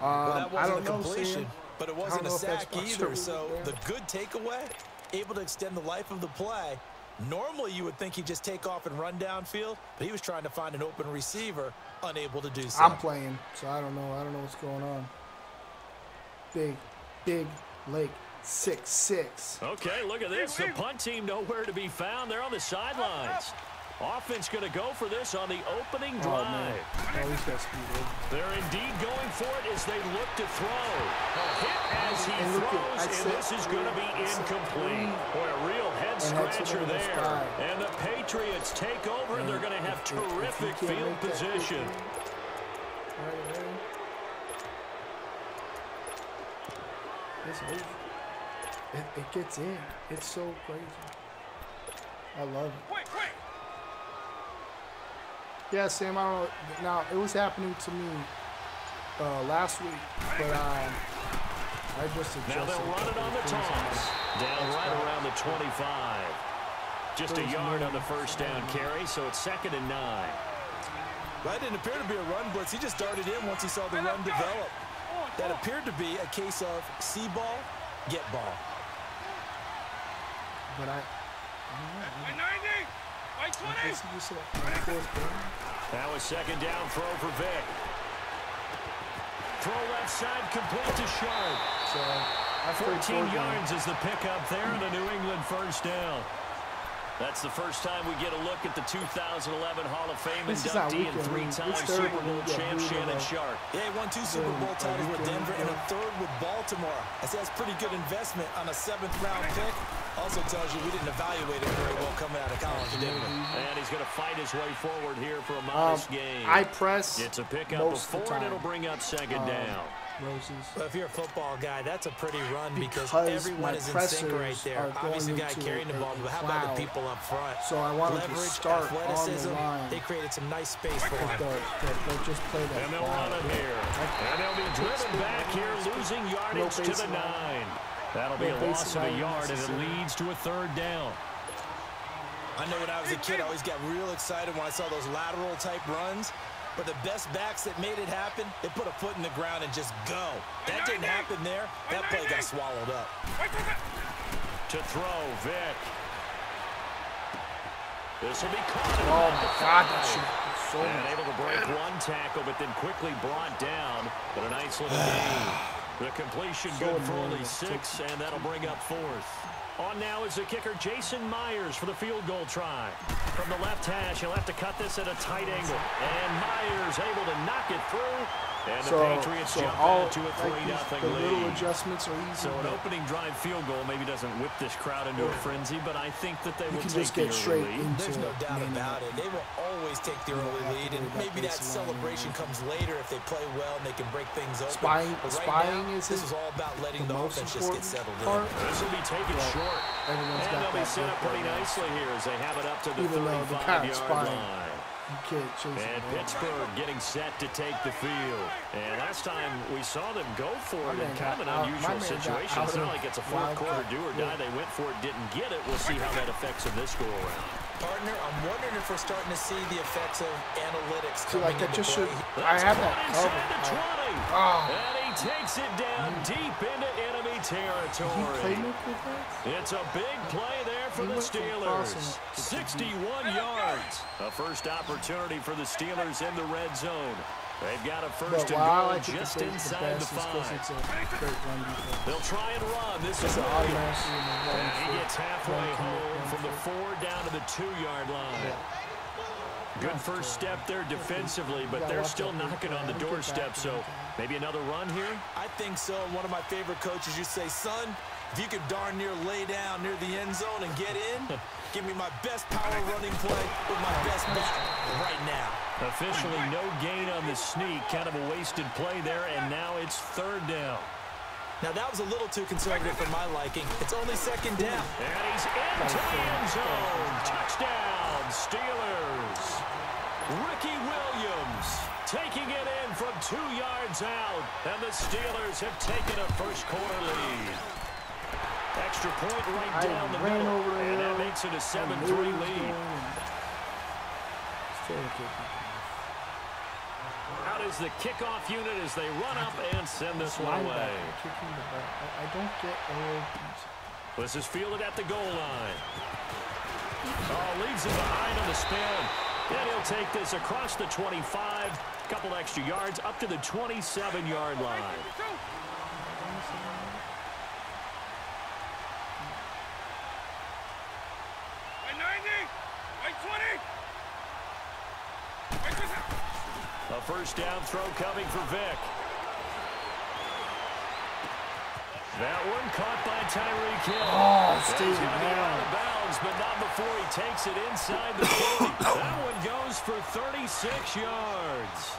Well, that wasn't a completion, but it wasn't a sack either. So the good takeaway, able to extend the life of the play. Normally, you would think he'd just take off and run downfield, but he was trying to find an open receiver, unable to do so. I'm playing, so I don't know. I don't know what's going on. Big Lake 6'6". Okay, look at this. The punt team nowhere to be found. They're on the sidelines. Offense going to go for this on the opening drive. He's got speed. They're indeed going for it as they look to throw. Hit as he throws, and this is going to be incomplete. Boy, a real head-scratcher there. And the Patriots take over, and they're going to have terrific field position. It's over. It gets in. It's so crazy. I love it. Yeah, Sam, I don't know. Now, it was happening to me last week, but I just adjusted. Now they'll run it on the toss. Down right around the 25. Just a yard on the first down carry, so it's 2nd and 9. That didn't appear to be a run blitz. He just darted in once he saw the run develop. That appeared to be a case of see ball, get ball. But I 90! By 20! Now a 2nd down throw for Vic. Throw left side, complete to Sharp. So 14 yards is the pickup there, and a New England first down. That's the first time we get a look at the 2011 Hall of Fame inductee and 3-time Super Bowl champ Shannon Sharp. Yeah, he won 2 Super Bowl titles with Denver and a 3rd with Baltimore. I say that's pretty good investment on a 7th-round pick. Also tells you we didn't evaluate him very well coming out of college, did we? And he's going to fight his way forward here for a modest gain. I press. It's a pickup of 4, and it'll bring up 2nd down. Well, if you're a football guy, that's a pretty run because everyone is in sync right there. Obviously, the guy carrying the ball, but how about the people up front? So I wanted Leverage, to start athleticism, on the line. they created some nice space for him. They'll just play that. And they'll run it here. And they'll be driven back here, losing yardage to the 9. That'll be a loss of a yard, and it leads to a 3rd down. I know when I was a kid, I always got real excited when I saw those lateral-type runs. But the best backs that made it happen, they put a foot in the ground and just go. That didn't happen there. That play got swallowed up. To throw, Vic. This will be caught. Oh, my God. That should be so and able to break one tackle, but then quickly brought down. But a nice little gain. The completion good for only 6, and that'll bring up 4th. On now is the kicker, Jason Myers, for the field goal try. From the left hash, he'll have to cut this at a tight angle. And Myers able to knock it through. And the Patriots jump into a 3-0 lead. Little adjustments are easy. So an opening drive field goal maybe doesn't whip this crowd into a frenzy, but I think that they will take just get straight lead. into There's no doubt about it. They will always take the early lead, and maybe that celebration comes later if they play well and they can break things open. Spying is this is all about letting the offense just get settled in. This will be taken short. And they'll be set up pretty nicely here as they have it up to the 35-yard line. And Pittsburgh getting set to take the field. And last time we saw them go for it in kind of an unusual situation. It's not like it's a 4th quarter do or die. They went for it, didn't get it. We'll see how that affects them this go-around. Partner, I'm wondering if we're starting to see the effects of analytics coming into play. I have that covered. And he takes it down deep into enemy territory. It's a big play there for the Steelers. 61 yards. A first opportunity for the Steelers in the red zone. They've got a first and goal just inside the 5. They'll try and run. This is Williams. And he gets halfway home from the 4 down to the 2-yard line. Good first step there defensively, but they're still knocking on the doorstep, so maybe another run here? I think so. One of my favorite coaches, you say, son, if you could darn near lay down near the end zone and get in, give me my best power running play with my best back right now. Officially no gain on the sneak, kind of a wasted play there, and now it's 3rd down. Now that was a little too conservative for my liking. It's only 2nd down. And he's into the end zone. Touchdown, Steelers. Ricky Williams taking it in from 2 yards out, and the Steelers have taken a first quarter lead. Extra point right down the middle, and that makes it a 7-3 lead. Out is the kickoff unit as they run up and send this one away. I don't get all. This is fielded at the goal line. Oh, leaves him behind on the spin. And he'll take this across the 25, couple extra yards up to the 27-yard line. A first down throw coming for Vic. That one caught by Tyreek Hill. Oh, Steve, out of bounds, but not before he takes it inside the 40. That one goes for 36 yards.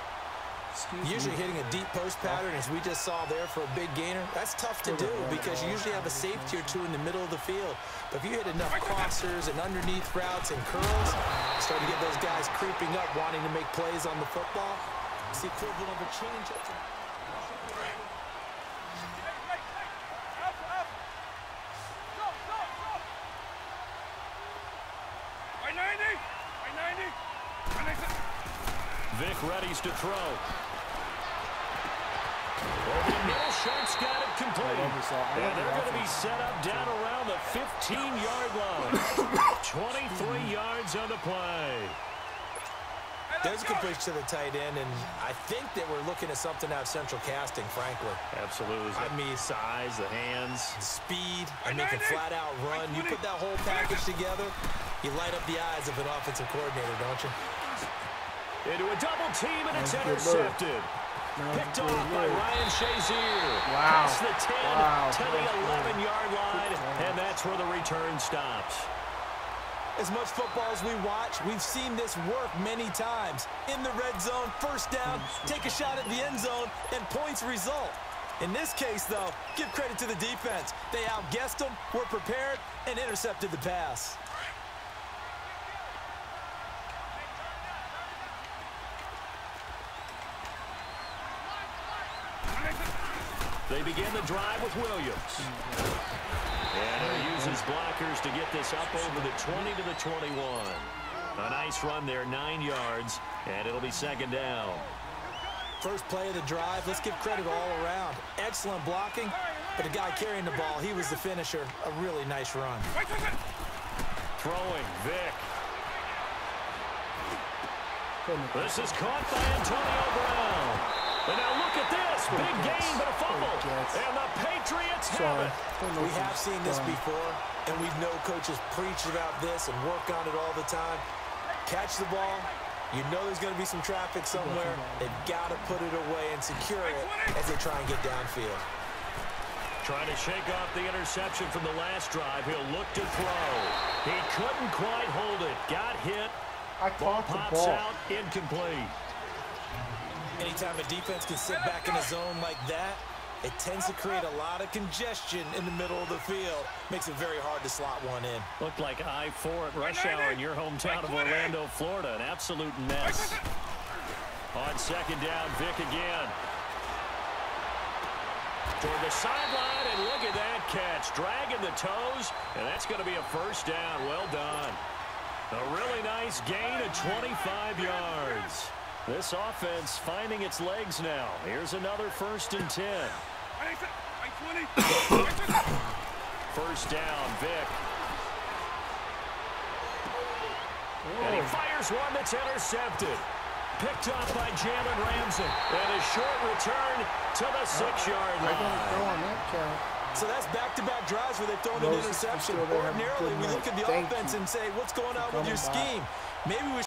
Usually hitting a deep post pattern, as we just saw there for a big gainer, that's tough to do because you usually have a safety or two in the middle of the field. But if you hit enough crossers and underneath routes and curls, you start to get those guys creeping up, wanting to make plays on the football. It's the equivalent of a change-up. readies to throw. Over the middle, Sharks got it complete. And they're going to be set up down around the 15-yard line. 23 yards on the play. There's a completion to the tight end, and I think that we're looking at something out of central casting, frankly. Absolutely. I mean, size, the hands. Speed, I mean, can flat-out run. You put that whole package together, you light up the eyes of an offensive coordinator, don't you? Into a double team, and it's intercepted. Picked off by Ryan Shazier. Wow. Past the 10 to the 11-yard line, and that's where the return stops. As much football as we watch, we've seen this work many times. In the red zone, first down, take a shot at the end zone, and points result. In this case, though, give credit to the defense. They outguessed them, were prepared, and intercepted the pass. They begin the drive with Williams. And he uses blockers to get this up over the 20 to the 21. A nice run there, 9 yards, and it'll be second down. First play of the drive, let's give credit all around. Excellent blocking, but the guy carrying the ball, he was the finisher. A really nice run. Throwing, Vic. This is caught by Antonio Brown. And now look at this. Big gain, but a fumble. And the Patriots have it. We have seen this before, and we know coaches preach about this and work on it all the time. Catch the ball. You know there's going to be some traffic somewhere. They've got to put it away and secure it as they try and get downfield. Trying to shake off the interception from the last drive. He'll look to throw. He couldn't quite hold it. Got hit. Ball pops out. Incomplete. Anytime a defense can sit back in a zone like that, it tends to create a lot of congestion in the middle of the field. Makes it very hard to slot one in. Looked like I-4 at rush hour in your hometown of Orlando, Florida. An absolute mess. On second down, Vic again. Toward the sideline, and look at that catch. Dragging the toes, and that's going to be a first down. Well done. A really nice gain of 25 yards. This offense finding its legs now. Here's another 1st and 10. First down, Vic. And he fires one that's intercepted. Picked off by Jalen Ramsey. And a short return to the 6-yard line. So that's back-to-back drives where they've thrown an interception. Ordinarily, we look at the offense and say, what's going on with your scheme? Maybe we